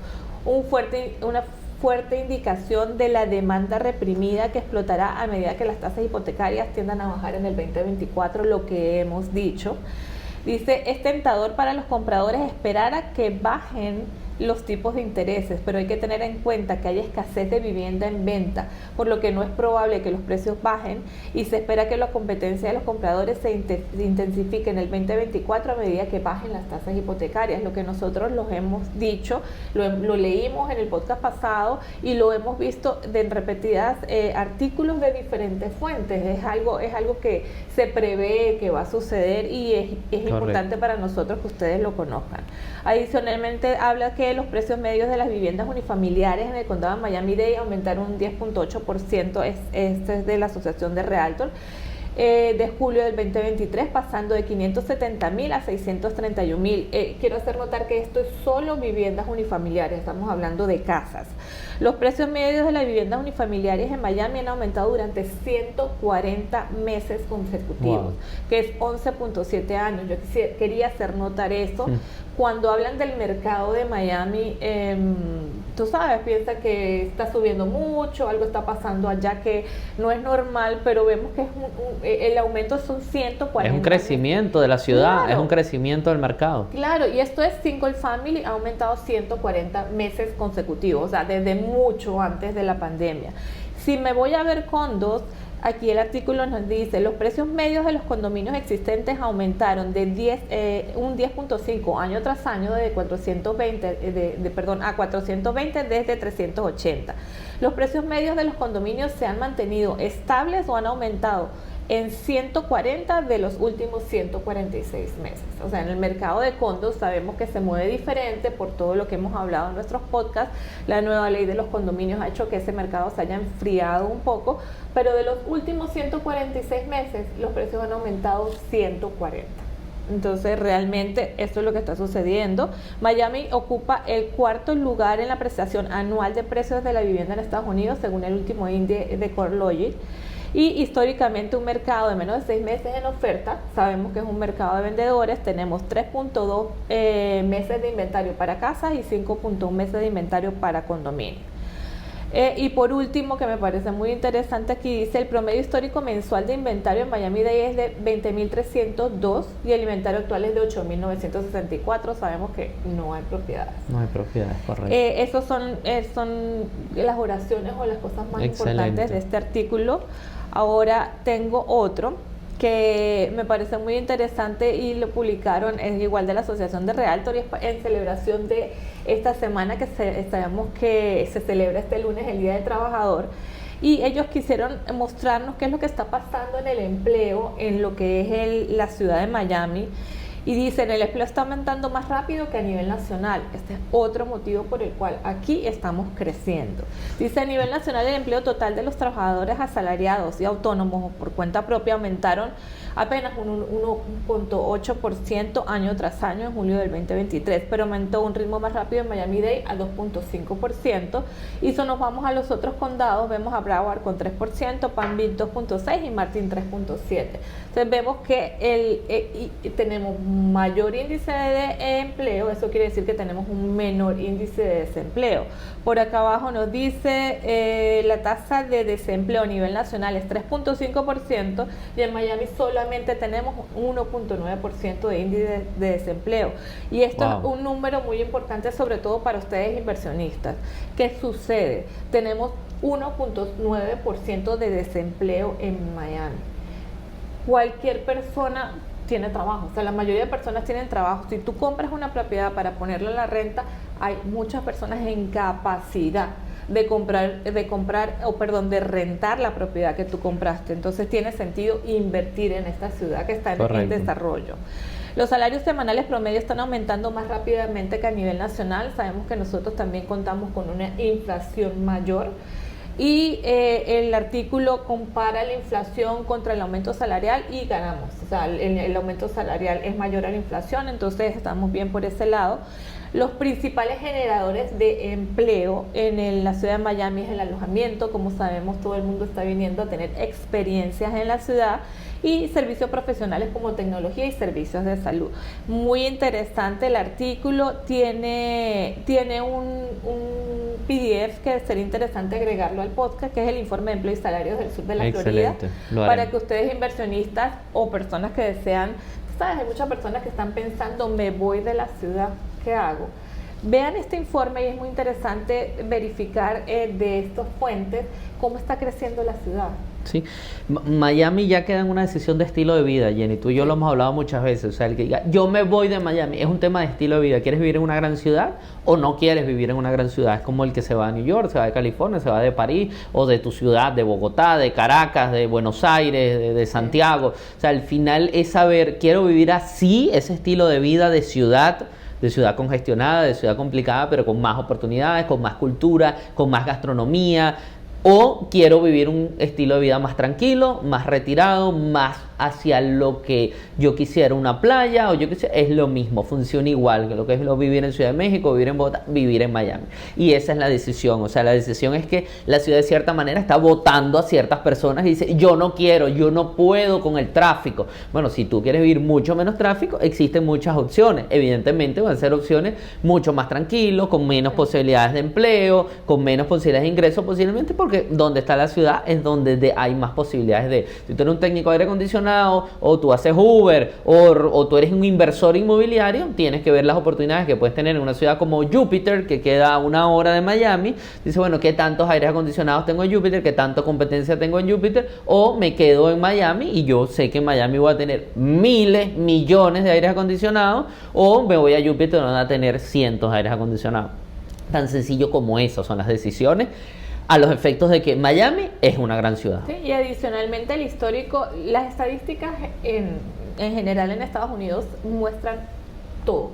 una fuerte indicación de la demanda reprimida que explotará a medida que las tasas hipotecarias tiendan a bajar en el 2024, lo que hemos dicho. Dice: es tentador para los compradores esperar a que bajen los tipos de intereses, pero hay que tener en cuenta que hay escasez de vivienda en venta, por lo que no es probable que los precios bajen, y se espera que la competencia de los compradores se intensifique en el 2024 a medida que bajen las tasas hipotecarias. Lo que nosotros los hemos dicho, lo leímos en el podcast pasado y lo hemos visto en repetidas artículos de diferentes fuentes. Es algo que se prevé que va a suceder, y es importante para nosotros que ustedes lo conozcan. Adicionalmente, habla que los precios medios de las viviendas unifamiliares en el condado de Miami-Dade aumentaron un 10.8%, este es de la Asociación de Realtor. de julio del 2023, pasando de 570.000 a 631.000. Quiero hacer notar que esto es solo viviendas unifamiliares, estamos hablando de casas. Los precios medios de las viviendas unifamiliares en Miami han aumentado durante 140 meses consecutivos, wow, que es 11.7 años. Yo quería hacer notar eso. Cuando hablan del mercado de Miami, tú sabes, piensa que está subiendo mucho, algo está pasando allá que no es normal, pero vemos que el aumento son 140. Es un crecimiento de la ciudad, claro, es un crecimiento del mercado. Claro, y esto es single family, ha aumentado 140 meses consecutivos, o sea, desde mucho antes de la pandemia. Si me voy a ver condos, aquí el artículo nos dice, los precios medios de los condominios existentes aumentaron de un 10.5 año tras año a 420 desde 380. Los precios medios de los condominios se han mantenido estables o han aumentado en 140 de los últimos 146 meses. O sea, en el mercado de condos sabemos que se mueve diferente por todo lo que hemos hablado en nuestros podcasts. La nueva ley de los condominios ha hecho que ese mercado se haya enfriado un poco, pero de los últimos 146 meses los precios han aumentado 140. Entonces, realmente esto es lo que está sucediendo. Miami ocupa el cuarto lugar en la apreciación anual de precios de la vivienda en Estados Unidos, según el último índice de CoreLogic. Y históricamente un mercado de menos de 6 meses en oferta, sabemos que es un mercado de vendedores, tenemos 3.2 meses de inventario para casas y 5.1 meses de inventario para condominios. Y por último, que me parece muy interesante, aquí dice el promedio histórico mensual de inventario en Miami-Dade es de 20.302 y el inventario actual es de 8.964. Sabemos que no hay propiedades. No hay propiedades, correcto. Esos son las oraciones o las cosas más importantes de este artículo. Ahora tengo otro que me parece muy interesante y lo publicaron, es igual de la Asociación de Realtor, y es en celebración de esta semana que sabemos que se celebra este lunes, el Día del Trabajador, y ellos quisieron mostrarnos qué es lo que está pasando en el empleo en lo que es la ciudad de Miami. Y dicen, el empleo está aumentando más rápido que a nivel nacional. Este es otro motivo por el cual aquí estamos creciendo. Dice, a nivel nacional el empleo total de los trabajadores asalariados y autónomos o por cuenta propia aumentaron apenas un 1.8% año tras año en julio del 2023, pero aumentó un ritmo más rápido en Miami-Dade a 2.5%. Y si nos vamos a los otros condados, vemos a Broward con 3%, Palm Beach 2.6% y Martin 3.7%. Entonces vemos que tenemos mayor índice de empleo, eso quiere decir que tenemos un menor índice de desempleo. Por acá abajo nos dice la tasa de desempleo a nivel nacional es 3.5% y en Miami solamente tenemos 1.9% de índice de desempleo. Y esto es un número muy importante, sobre todo para ustedes inversionistas. ¿Qué sucede? Tenemos 1.9% de desempleo en Miami. Cualquier persona tiene trabajo, o sea, la mayoría de personas tienen trabajo. Si tú compras una propiedad para ponerla en la renta, hay muchas personas en capacidad de rentar la propiedad que tú compraste. Entonces tiene sentido invertir en esta ciudad que está en desarrollo. Los salarios semanales promedio están aumentando más rápidamente que a nivel nacional. Sabemos que nosotros también contamos con una inflación mayor. Y el artículo compara la inflación contra el aumento salarial y ganamos. O sea, el aumento salarial es mayor a la inflación, entonces estamos bien por ese lado. Los principales generadores de empleo en la ciudad de Miami es el alojamiento. Como sabemos, todo el mundo está viniendo a tener experiencias en la ciudad, y servicios profesionales como tecnología y servicios de salud. Muy interesante el artículo, tiene un PDF que sería interesante agregarlo al podcast, que es el informe de empleo y salarios del sur de la Florida, para que ustedes inversionistas o personas que desean, sabes, hay muchas personas que están pensando, me voy de la ciudad, ¿qué hago? Vean este informe y es muy interesante verificar de estas fuentes cómo está creciendo la ciudad. Sí, Miami ya queda en una decisión de estilo de vida, Jenny. Tú y yo lo hemos hablado muchas veces. O sea, el que diga, yo me voy de Miami, es un tema de estilo de vida. ¿Quieres vivir en una gran ciudad o no quieres vivir en una gran ciudad? Es como el que se va a New York, se va de California, se va de París, o de tu ciudad, de Bogotá, de Caracas, de Buenos Aires, de Santiago. O sea, al final es saber, quiero vivir así, ese estilo de vida de ciudad congestionada, de ciudad complicada, pero con más oportunidades, con más cultura, con más gastronomía. o quiero vivir un estilo de vida más tranquilo, más retirado, más hacia lo que yo quisiera, una playa, o yo quisiera, es lo mismo, funciona igual que lo que es lo vivir en Ciudad de México, vivir en Bogotá, vivir en Miami. Y esa es la decisión, o sea, la decisión es que la ciudad de cierta manera está votando a ciertas personas y dice, yo no quiero, yo no puedo con el tráfico. Bueno, si tú quieres vivir mucho menos tráfico, existen muchas opciones. Evidentemente van a ser opciones mucho más tranquilos, con menos posibilidades de empleo, con menos posibilidades de ingreso posiblemente, porque donde está la ciudad es donde hay más posibilidades de, si tú eres un técnico de aire acondicionado, o tú haces Uber, o tú eres un inversor inmobiliario, tienes que ver las oportunidades que puedes tener en una ciudad como Júpiter, que queda a 1 hora de Miami. Dice, bueno, ¿qué tantos aires acondicionados tengo en Júpiter? ¿Qué tanta competencia tengo en Júpiter? O me quedo en Miami y yo sé que en Miami voy a tener miles, millones de aires acondicionados, o me voy a Júpiter donde van a tener cientos de aires acondicionados. Tan sencillo como eso son las decisiones, a los efectos de que Miami es una gran ciudad. Sí, y adicionalmente el histórico, las estadísticas en general en Estados Unidos muestran todo.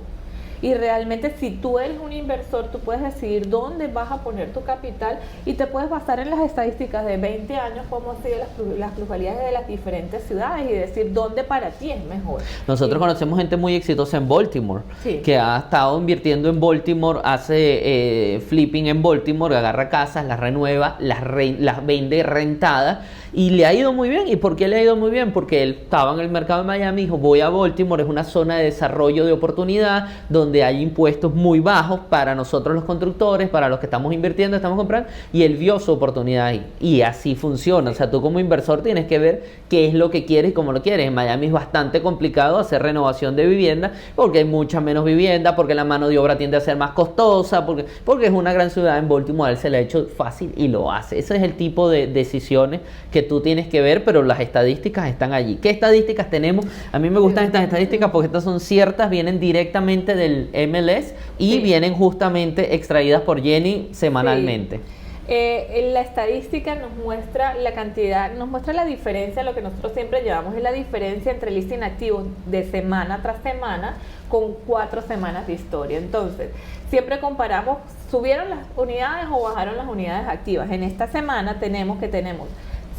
Y realmente si tú eres un inversor, tú puedes decidir dónde vas a poner tu capital y te puedes basar en las estadísticas de 20 años, cómo han sido las plusvalías de las diferentes ciudades y decir dónde para ti es mejor. Nosotros conocemos gente muy exitosa en Baltimore, sí, que ha estado invirtiendo en Baltimore, hace flipping en Baltimore, agarra casas, las renueva, las vende rentadas y le ha ido muy bien. ¿Y por qué le ha ido muy bien? Porque él estaba en el mercado de Miami y dijo, voy a Baltimore, es una zona de desarrollo de oportunidad, donde hay impuestos muy bajos para nosotros los constructores, para los que estamos invirtiendo, estamos comprando, y él vio su oportunidad ahí. Y así funciona. O sea, tú como inversor tienes que ver qué es lo que quieres y cómo lo quieres. En Miami es bastante complicado hacer renovación de vivienda, porque hay mucha menos vivienda, porque la mano de obra tiende a ser más costosa, porque es una gran ciudad. En Baltimore a él se le ha hecho fácil y lo hace. Ese es el tipo de decisiones que tú tienes que ver, pero las estadísticas están allí. ¿Qué estadísticas tenemos? A mí me gustan estas estadísticas porque estas son ciertas, vienen directamente del MLS y vienen justamente extraídas por Jenny semanalmente. La estadística nos muestra la cantidad, nos muestra la diferencia, lo que nosotros siempre llevamos es la diferencia entre listing activos de semana tras semana con 4 semanas de historia. Entonces, siempre comparamos, ¿subieron las unidades o bajaron las unidades activas? En esta semana tenemos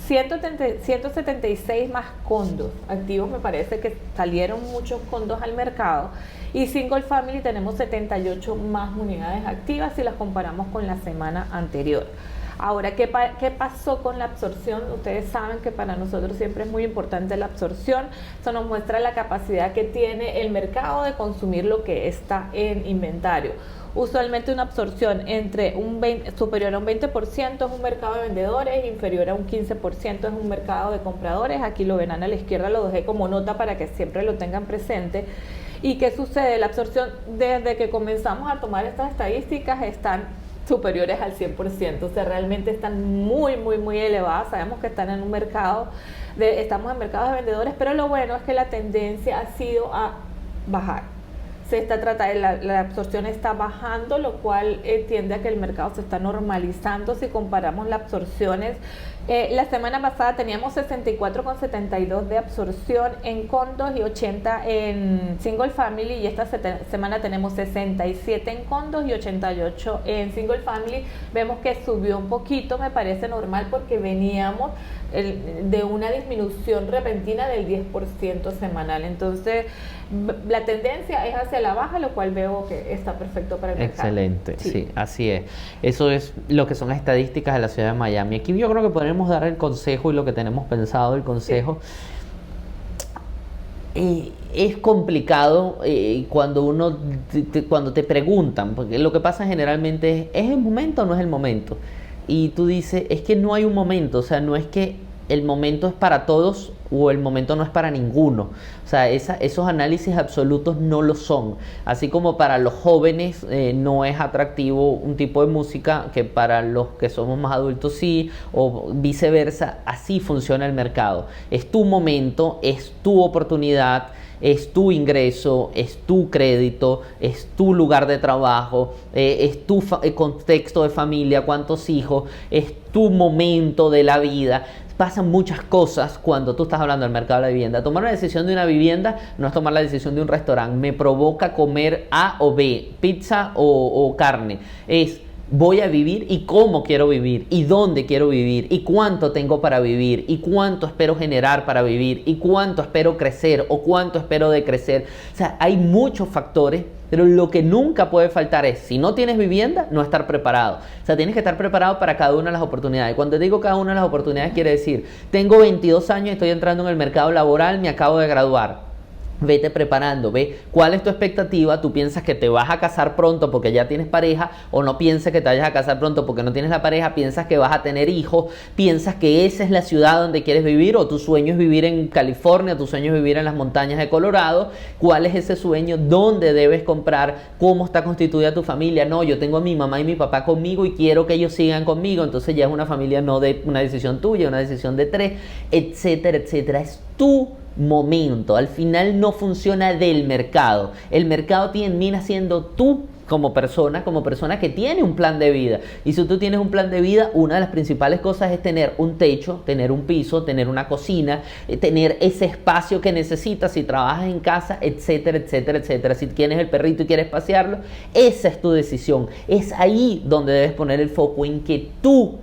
176 más condos activos, me parece que salieron muchos condos al mercado, y single family tenemos 78 más unidades activas si las comparamos con la semana anterior. Ahora, ¿qué pasó con la absorción? Ustedes saben que para nosotros siempre es muy importante la absorción. Eso nos muestra la capacidad que tiene el mercado de consumir lo que está en inventario. Usualmente una absorción superior a un 20% es un mercado de vendedores, inferior a un 15% es un mercado de compradores. Aquí lo verán a la izquierda, lo dejé como nota para que siempre lo tengan presente. ¿Y qué sucede? La absorción, desde que comenzamos a tomar estas estadísticas, están superiores al 100%, o sea, realmente están muy, muy, muy elevadas. Sabemos que están en un mercado, estamos en mercados de vendedores, pero lo bueno es que la tendencia ha sido a bajar. La absorción está bajando, lo cual tiende a que el mercado se está normalizando. Si comparamos las absorciones, la semana pasada teníamos 64,72 de absorción en condos y 80 en single family, y esta semana tenemos 67 en condos y 88 en single family. Vemos que subió un poquito, me parece normal porque veníamos de una disminución repentina del 10% semanal. Entonces la tendencia es hacia la baja, lo cual veo que está perfecto para el mercado. Excelente, sí, así es. Eso es lo que son las estadísticas de la ciudad de Miami. Aquí yo creo que podremos dar el consejo y lo que tenemos pensado, el consejo. Es complicado cuando cuando te preguntan, porque lo que pasa generalmente es el momento o no es el momento. Y tú dices, es que no hay un momento, o sea, no es que el momento es para todos o el momento no es para ninguno. O sea, esos análisis absolutos no lo son. Así como para los jóvenes no es atractivo un tipo de música que para los que somos más adultos sí, o viceversa. Así funciona el mercado. Es tu momento, es tu oportunidad, es tu ingreso, es tu crédito, es tu lugar de trabajo, es tu contexto de familia, cuántos hijos, es tu momento de la vida. Pasan muchas cosas cuando tú estás hablando del mercado de la vivienda. Tomar una decisión de una vivienda no es tomar la decisión de un restaurante. Me provoca comer A o B, pizza o carne. Es voy a vivir y cómo quiero vivir y dónde quiero vivir y cuánto tengo para vivir y cuánto espero generar para vivir y cuánto espero crecer o cuánto espero decrecer. O sea, hay muchos factores, pero lo que nunca puede faltar es, si no tienes vivienda, no estar preparado. O sea, tienes que estar preparado para cada una de las oportunidades. Cuando digo cada una de las oportunidades, quiere decir, tengo 22 años y estoy entrando en el mercado laboral, me acabo de graduar. Vete preparando, ve cuál es tu expectativa. Tú piensas que te vas a casar pronto porque ya tienes pareja, o no piensas que te vayas a casar pronto porque no tienes la pareja, piensas que vas a tener hijos, piensas que esa es la ciudad donde quieres vivir, o tu sueño es vivir en California, tu sueño es vivir en las montañas de Colorado. ¿Cuál es ese sueño? ¿Dónde debes comprar? ¿Cómo está constituida tu familia? No, yo tengo a mi mamá y mi papá conmigo y quiero que ellos sigan conmigo, entonces ya es una familia, no de una decisión tuya, una decisión de 3, etcétera, etcétera. Es tu momento. Al final no funciona del mercado. El mercado termina siendo tú como persona que tiene un plan de vida. Y si tú tienes un plan de vida, una de las principales cosas es tener un techo, tener un piso, tener una cocina, tener ese espacio que necesitas si trabajas en casa, etcétera, etcétera, etcétera. Si tienes el perrito y quieres pasearlo, esa es tu decisión. Es ahí donde debes poner el foco, en que tú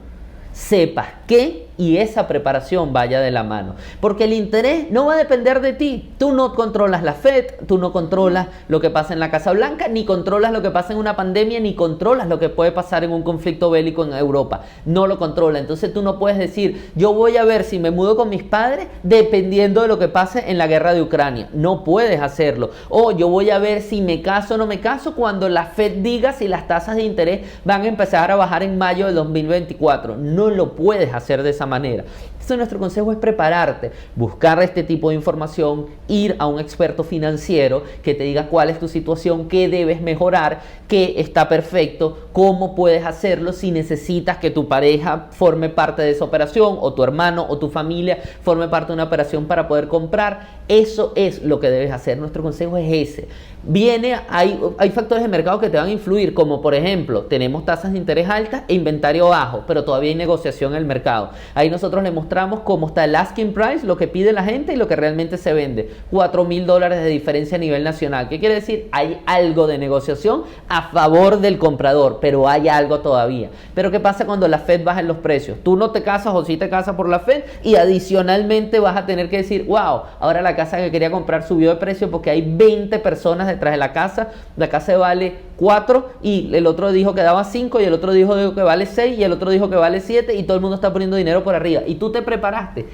sepas qué, y esa preparación vaya de la mano, porque el interés no va a depender de ti. Tú no controlas la Fed, tú no controlas lo que pasa en la Casa Blanca, ni controlas lo que pasa en una pandemia, ni controlas lo que puede pasar en un conflicto bélico en Europa. No lo controla. Entonces tú no puedes decir, yo voy a ver si me mudo con mis padres dependiendo de lo que pase en la guerra de Ucrania. No puedes hacerlo. O yo voy a ver si me caso o no me caso cuando la Fed diga si las tasas de interés van a empezar a bajar en mayo de 2024. No lo puedes hacer de esa manera. Entonces nuestro consejo es prepararte, buscar este tipo de información, ir a un experto financiero que te diga cuál es tu situación, qué debes mejorar, qué está perfecto, cómo puedes hacerlo, si necesitas que tu pareja forme parte de esa operación, o tu hermano o tu familia forme parte de una operación para poder comprar. Eso es lo que debes hacer. Nuestro consejo es ese. Hay factores de mercado que te van a influir, como por ejemplo, tenemos tasas de interés altas e inventario bajo, pero todavía hay negociación en el mercado. Ahí nosotros le mostramos cómo está el asking price, lo que pide la gente y lo que realmente se vende. $4,000 de diferencia a nivel nacional. ¿Qué quiere decir? Hay algo de negociación a favor del comprador, pero hay algo todavía. Pero ¿qué pasa cuando la Fed baja en los precios? Tú no te casas, o sí te casas por la Fed, y adicionalmente vas a tener que decir, wow, ahora la casa que quería comprar subió de precio porque hay 20 personas detrás de la casa vale 4 y el otro dijo que daba 5 y el otro dijo que vale 6 y el otro dijo que vale 7 y todo el mundo está poniendo dinero por arriba y tú te preparaste.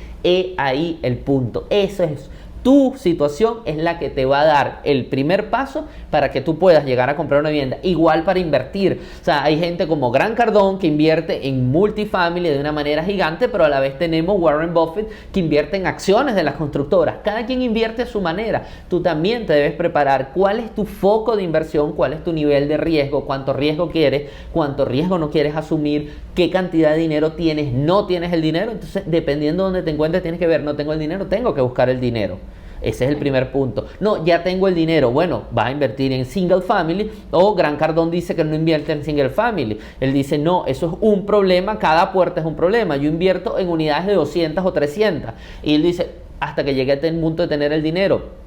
Ahí el punto. Eso es. Tu situación es la que te va a dar el primer paso para que tú puedas llegar a comprar una vivienda. Igual para invertir. O sea, hay gente como Grant Cardone que invierte en multifamily de una manera gigante, pero a la vez tenemos Warren Buffett que invierte en acciones de las constructoras. Cada quien invierte a su manera. Tú también te debes preparar. ¿Cuál es tu foco de inversión? ¿Cuál es tu nivel de riesgo? ¿Cuánto riesgo quieres? ¿Cuánto riesgo no quieres asumir? ¿Qué cantidad de dinero tienes? ¿No tienes el dinero? Entonces, dependiendo de dónde te encuentres, tienes que ver, no tengo el dinero, tengo que buscar el dinero. Ese es el primer punto. No, ya tengo el dinero. Bueno, vas a invertir en single family. O Grant Cardone dice que no invierte en single family. Él dice, no, eso es un problema. Cada puerta es un problema. Yo invierto en unidades de 200 o 300. Y él dice, hasta que llegue a este punto de tener el dinero.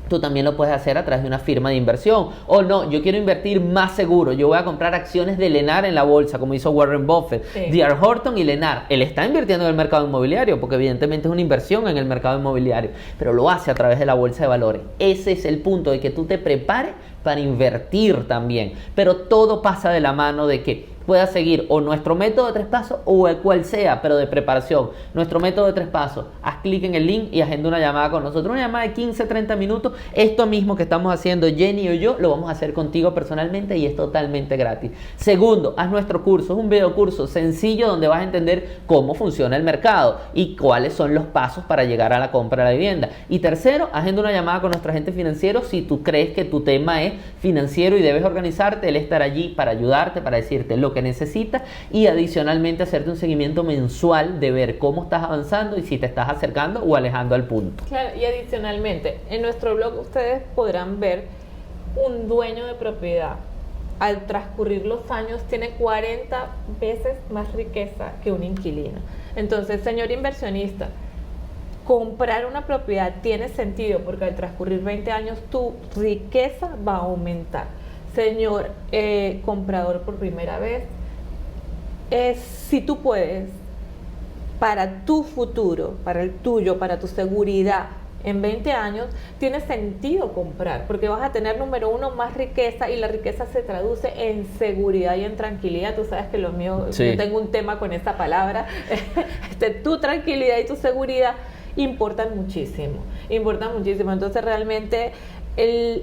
Tú también lo puedes hacer a través de una firma de inversión. O no, yo quiero invertir más seguro. Yo voy a comprar acciones de Lennar en la bolsa, como hizo Warren Buffett, D.R. Horton y Lennar. Él está invirtiendo en el mercado inmobiliario, porque evidentemente es una inversión en el mercado inmobiliario, pero lo hace a través de la bolsa de valores. Ese es el punto, de que tú te prepares para invertir también. Pero todo pasa de la mano de que puedas seguir o nuestro método de 3 pasos o el cual sea, pero de preparación. Nuestro método de 3 pasos, haz clic en el link y agenda una llamada con nosotros, una llamada de 15-30 minutos. Esto mismo que estamos haciendo Jenny o yo, lo vamos a hacer contigo personalmente y es totalmente gratis. Segundo, haz nuestro curso, es un video curso sencillo donde vas a entender cómo funciona el mercado y cuáles son los pasos para llegar a la compra de la vivienda. Y tercero, agenda una llamada con nuestro agente financiero. Si tú crees que tu tema es financiero y debes organizarte, él estará allí para ayudarte, para decirte lo que necesitas y adicionalmente hacerte un seguimiento mensual de ver cómo estás avanzando y si te estás acercando o alejando al punto. Claro, y adicionalmente, en nuestro blog ustedes podrán ver un dueño de propiedad. Al transcurrir los años tiene 40 veces más riqueza que un inquilino. Entonces, señor inversionista, comprar una propiedad tiene sentido porque al transcurrir 20 años tu riqueza va a aumentar. Señor comprador por primera vez, es si tú puedes, para tu futuro, para el tuyo, para tu seguridad, en 20 años, tiene sentido comprar, porque vas a tener, número uno, más riqueza, y la riqueza se traduce en seguridad y en tranquilidad. Tú sabes que lo mío, Sí. yo tengo un tema con esa palabra. Tu tranquilidad y tu seguridad importan muchísimo, importan muchísimo. Entonces, realmente,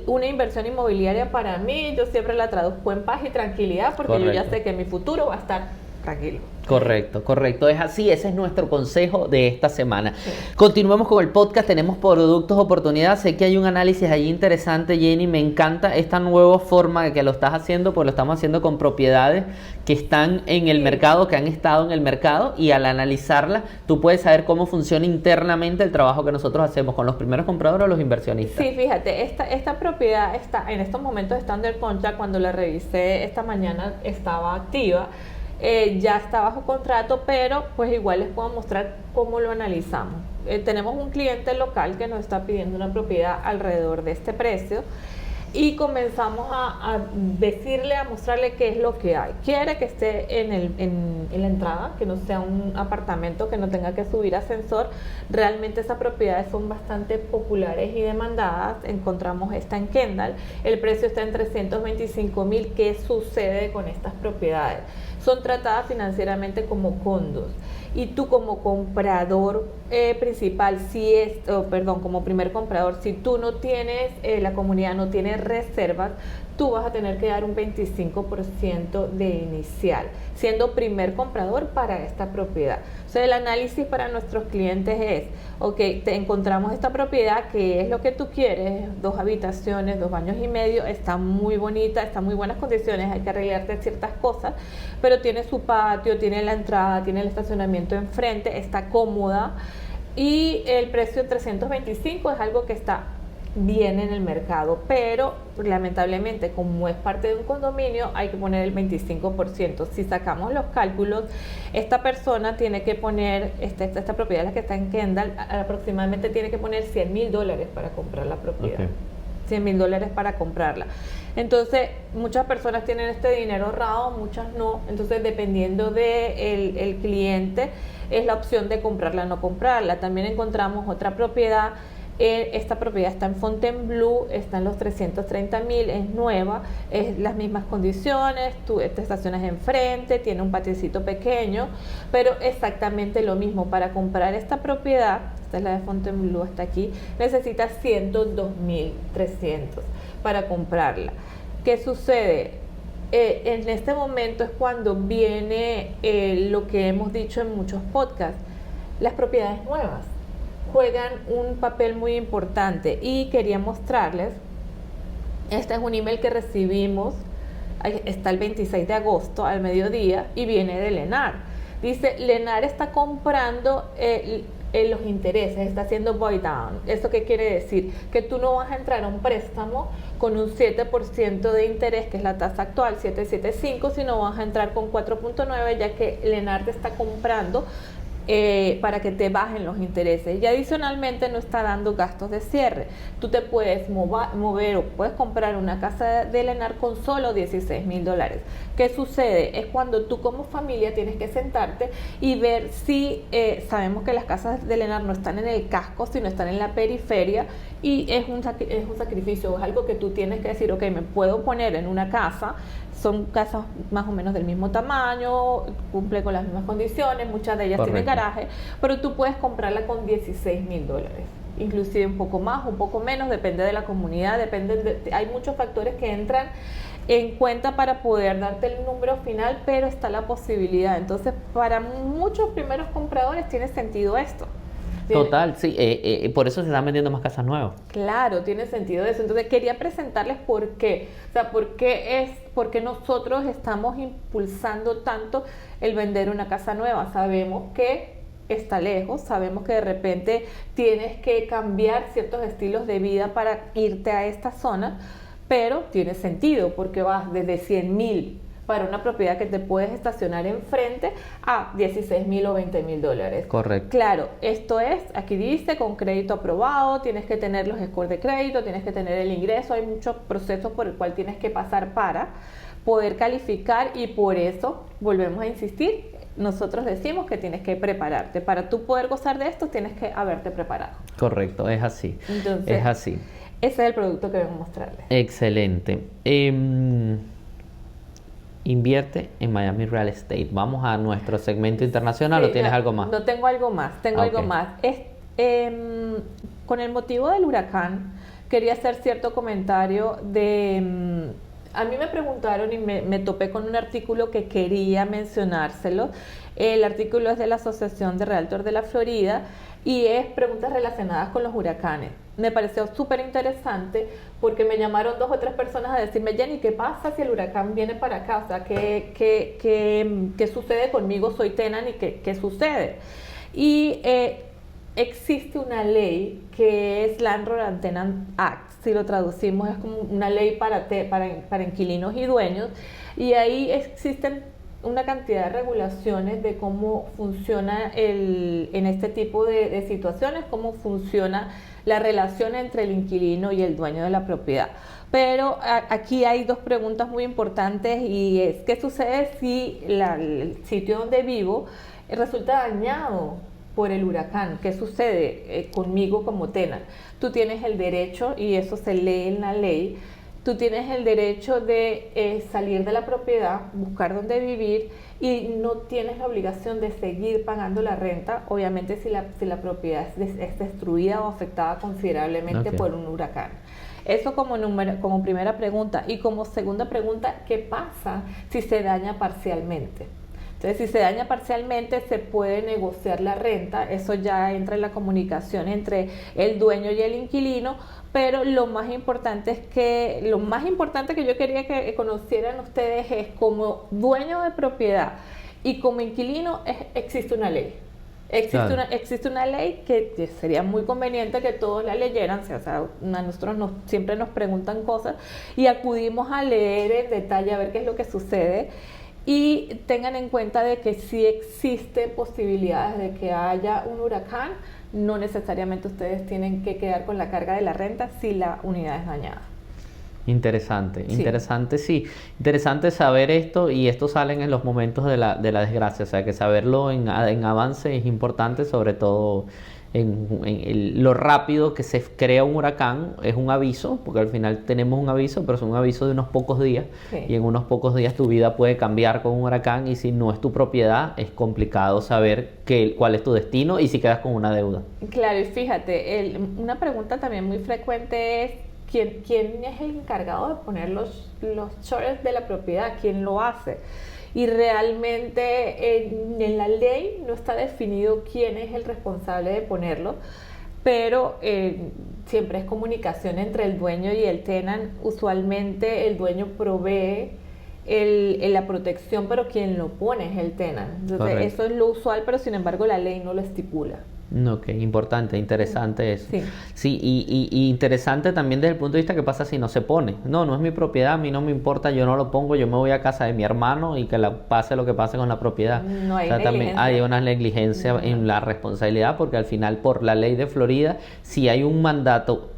una inversión inmobiliaria para mí, yo siempre la traduzco en paz y tranquilidad, porque yo ya Correcto. sé que mi futuro va a estar tranquilo. Correcto, correcto. Es así, ese es nuestro consejo de esta semana. Sí. Continuemos con el podcast, tenemos productos, oportunidades. Sé que hay un análisis ahí interesante, Jenny. Me encanta esta nueva forma que lo estás haciendo, porque lo estamos haciendo con propiedades que están en el mercado, que han estado en el mercado, y al analizarlas, tú puedes saber cómo funciona internamente el trabajo que nosotros hacemos con los primeros compradores o los inversionistas. Sí, fíjate, esta propiedad está en estos momentos está under contract. Cuando la revisé esta mañana estaba activa. Ya está bajo contrato, pero pues igual les puedo mostrar cómo lo analizamos. Tenemos un cliente local que nos está pidiendo una propiedad alrededor de este precio, y comenzamos a decirle, a mostrarle qué es lo que hay. Quiere que esté en la entrada, que no sea un apartamento, que no tenga que subir ascensor. Realmente esas propiedades son bastante populares y demandadas. Encontramos esta en Kendall, el precio está en 325,000. ¿Qué sucede con estas propiedades? Son tratadas financieramente como condos, y tú como comprador principal, como primer comprador, si tú no tienes, la comunidad no tiene reservas, tú vas a tener que dar un 25% de inicial, siendo primer comprador para esta propiedad. O sea, el análisis para nuestros clientes es, ok, te encontramos esta propiedad, que es lo que tú quieres, 2 habitaciones, 2 baños y medio, está muy bonita, está en muy buenas condiciones, hay que arreglarte ciertas cosas, pero tiene su patio, tiene la entrada, tiene el estacionamiento enfrente, está cómoda, y el precio de 325 es algo que está bien en el mercado, pero lamentablemente, como es parte de un condominio, hay que poner el 25%. Si sacamos los cálculos, esta persona tiene que poner, esta propiedad, la que está en Kendall, aproximadamente tiene que poner $100,000 para comprar la propiedad. Okay. $100,000 para comprarla. Entonces, muchas personas tienen este dinero ahorrado, muchas no. Entonces, dependiendo de el cliente, es la opción de comprarla o no comprarla. También encontramos otra propiedad. Esta propiedad está en Fontainebleau, está en los 330,000, es nueva, es las mismas condiciones, tú te estacionas enfrente, tiene un patiecito pequeño, pero exactamente lo mismo. Para comprar esta propiedad, esta es la de Fontainebleau, hasta aquí, necesitas 102,300 para comprarla. ¿Qué sucede? En este momento es cuando viene lo que hemos dicho en muchos podcasts, las propiedades nuevas juegan un papel muy importante, y quería mostrarles, este es un email que recibimos, está el 26 de agosto al mediodía, y viene de Lennar. Dice, Lennar está comprando los intereses, está haciendo buy down. ¿Eso qué quiere decir? Que tú no vas a entrar a un préstamo con un 7% de interés, que es la tasa actual, 7.75, sino vas a entrar con 4.9, ya que Lennar te está comprando para que te bajen los intereses, y adicionalmente no está dando gastos de cierre. Tú te puedes mover o puedes comprar una casa de Lennar con solo $16,000. ¿Qué sucede? Es cuando tú como familia tienes que sentarte y ver si, sabemos que las casas de Lennar no están en el casco, sino están en la periferia, y es un sacrificio, es algo que tú tienes que decir, ok, me puedo poner en una casa. Son casas más o menos del mismo tamaño, cumple con las mismas condiciones, muchas de ellas tienen garaje, pero tú puedes comprarla con $16,000, inclusive un poco más, un poco menos, depende de la comunidad, hay muchos factores que entran en cuenta para poder darte el número final, pero está la posibilidad. Entonces, para muchos primeros compradores tiene sentido esto. Total, sí, por eso se están vendiendo más casas nuevas. Claro, tiene sentido eso. Entonces quería presentarles por qué. O sea, por qué nosotros estamos impulsando tanto el vender una casa nueva. Sabemos que está lejos, sabemos que de repente tienes que cambiar ciertos estilos de vida para irte a esta zona, pero tiene sentido porque vas desde 100,000 para una propiedad que te puedes estacionar enfrente a 16,000 o 20,000 dólares. Correcto. Claro, esto es, aquí dice, con crédito aprobado, tienes que tener los scores de crédito, tienes que tener el ingreso, hay muchos procesos por el cual tienes que pasar poder calificar, y por eso volvemos a insistir, nosotros decimos que tienes que prepararte. Para tú poder gozar de esto, tienes que haberte preparado. Correcto, es así. Entonces, es así. Ese es el producto que vengo a mostrarles. Excelente. Invierte en Miami Real Estate. Vamos a nuestro segmento internacional. Sí, ¿O tienes algo más? No, tengo algo más. Tengo algo más. Con el motivo del huracán, quería hacer cierto comentario de... a mí me preguntaron y me topé con un artículo que quería mencionárselo. El artículo es de la Asociación de Realtors de la Florida y es preguntas relacionadas con los huracanes. Me pareció súper interesante porque me llamaron 2 o 3 personas a decirme: Jenny, ¿qué pasa si el huracán viene para acá? O sea, ¿qué sucede conmigo? Soy tenant y ¿qué sucede? Y existe una ley que es Landlord and Tenant Act. Si lo traducimos, es como una ley para inquilinos y dueños, y ahí existen una cantidad de regulaciones de cómo funciona en este tipo de situaciones, cómo funciona la relación entre el inquilino y el dueño de la propiedad. Pero aquí hay 2 preguntas muy importantes, y es: ¿qué sucede si el sitio donde vivo resulta dañado por el huracán? ¿Qué sucede conmigo como tenant? Tú tienes el derecho, y eso se lee en la ley, tú tienes el derecho de salir de la propiedad, buscar dónde vivir, y no tienes la obligación de seguir pagando la renta, obviamente si la propiedad es destruida o afectada considerablemente por un huracán. Eso como primera pregunta. Y como segunda pregunta, ¿qué pasa si se daña parcialmente? Entonces, si se daña parcialmente, se puede negociar la renta. Eso ya entra en la comunicación entre el dueño y el inquilino. Pero lo más importante que yo quería que conocieran ustedes es: como dueño de propiedad y como inquilino, existe una ley. Existe una ley que sería muy conveniente que todos la leyeran. O sea, a nosotros siempre nos preguntan cosas y acudimos a leer en detalle a ver qué es lo que sucede. Y tengan en cuenta de que sí existen posibilidades de que haya un huracán. No necesariamente ustedes tienen que quedar con la carga de la renta si la unidad es dañada. Interesante, sí. Interesante saber esto, y esto salen en los momentos de la desgracia. O sea, que saberlo en avance es importante, sobre todo en lo rápido que se crea un huracán. Es un aviso, porque al final tenemos un aviso, pero es un aviso de unos pocos días. Sí. Y en unos pocos días tu vida puede cambiar con un huracán, y si no es tu propiedad, es complicado saber cuál es tu destino y si quedas con una deuda. Claro, y fíjate, una pregunta también muy frecuente es: ¿quién es el encargado de poner los shutters de la propiedad? ¿Quién lo hace? Y realmente en la ley no está definido quién es el responsable de ponerlo, pero siempre es comunicación entre el dueño y el tenant. Usualmente el dueño provee la protección, pero quien lo pone es el tenant. Entonces, eso es lo usual, pero sin embargo la ley no lo estipula. Ok, importante, interesante eso. Sí, sí, y interesante también desde el punto de vista: ¿qué pasa si no se pone? No es mi propiedad, a mí no me importa, yo no lo pongo, yo me voy a casa de mi hermano y que pase lo que pase con la propiedad. No hay también hay una negligencia en la responsabilidad, porque al final, por la ley de Florida, si hay un mandato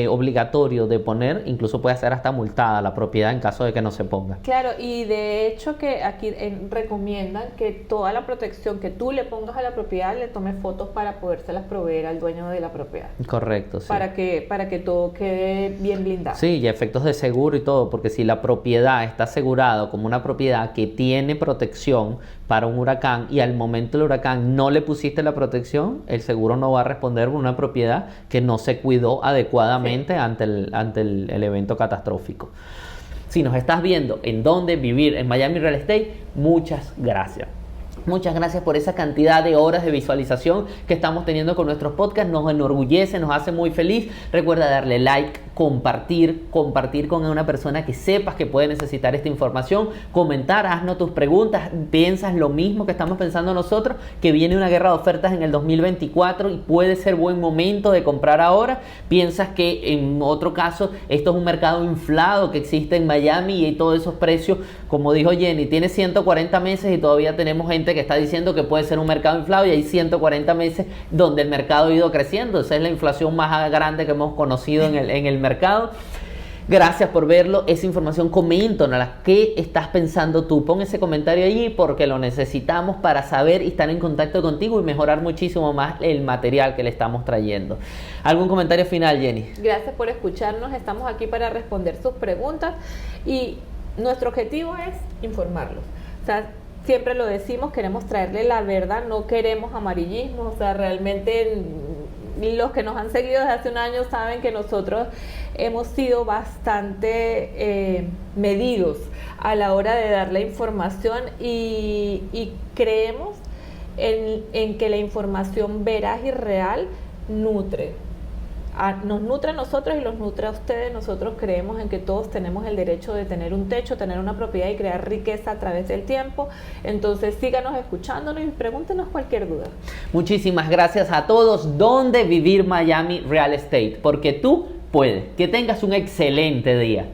obligatorio de poner, incluso puede ser hasta multada la propiedad en caso de que no se ponga. Claro, y de hecho que aquí recomiendan que toda la protección que tú le pongas a la propiedad le tomes fotos para podérselas proveer al dueño de la propiedad. Correcto, sí. Para que todo quede bien blindado. Sí, y efectos de seguro y todo, porque si la propiedad está asegurada como una propiedad que tiene protección para un huracán, y al momento del huracán no le pusiste la protección, el seguro no va a responder por una propiedad que no se cuidó adecuadamente ante el evento catastrófico. Si nos estás viendo en dónde vivir en Miami Real Estate, muchas gracias. Muchas gracias por esa cantidad de horas de visualización que estamos teniendo con nuestros podcasts. Nos enorgullece, nos hace muy feliz. Recuerda darle like, compartir con una persona que sepas que puede necesitar esta información, comentar, haznos tus preguntas. ¿Piensas lo mismo que estamos pensando nosotros? Que viene una guerra de ofertas en el 2024 y puede ser buen momento de comprar ahora. ¿Piensas que en otro caso esto es un mercado inflado que existe en Miami y todos esos precios, como dijo Jenny, tiene 140 meses y todavía tenemos gente que está diciendo que puede ser un mercado inflado, y hay 140 meses donde el mercado ha ido creciendo? Esa es la inflación más grande que hemos conocido en el mercado. Gracias por verlo. Esa información, coméntanos qué estás pensando tú. Pon ese comentario allí porque lo necesitamos para saber y estar en contacto contigo y mejorar muchísimo más el material que le estamos trayendo. ¿Algún comentario final, Jenny? Gracias por escucharnos. Estamos aquí para responder sus preguntas y nuestro objetivo es informarlos. O sea, siempre lo decimos, queremos traerle la verdad, no queremos amarillismo. O sea, realmente los que nos han seguido desde hace un año saben que nosotros hemos sido bastante medidos a la hora de dar la información y creemos en que la información veraz y real nutre. Nos nutre a nosotros y los nutre a ustedes. Nosotros creemos en que todos tenemos el derecho de tener un techo, tener una propiedad y crear riqueza a través del tiempo. Entonces síganos escuchándonos y pregúntenos cualquier duda. Muchísimas gracias a todos. ¿Dónde vivir Miami Real Estate? Porque tú puedes. Que tengas un excelente día.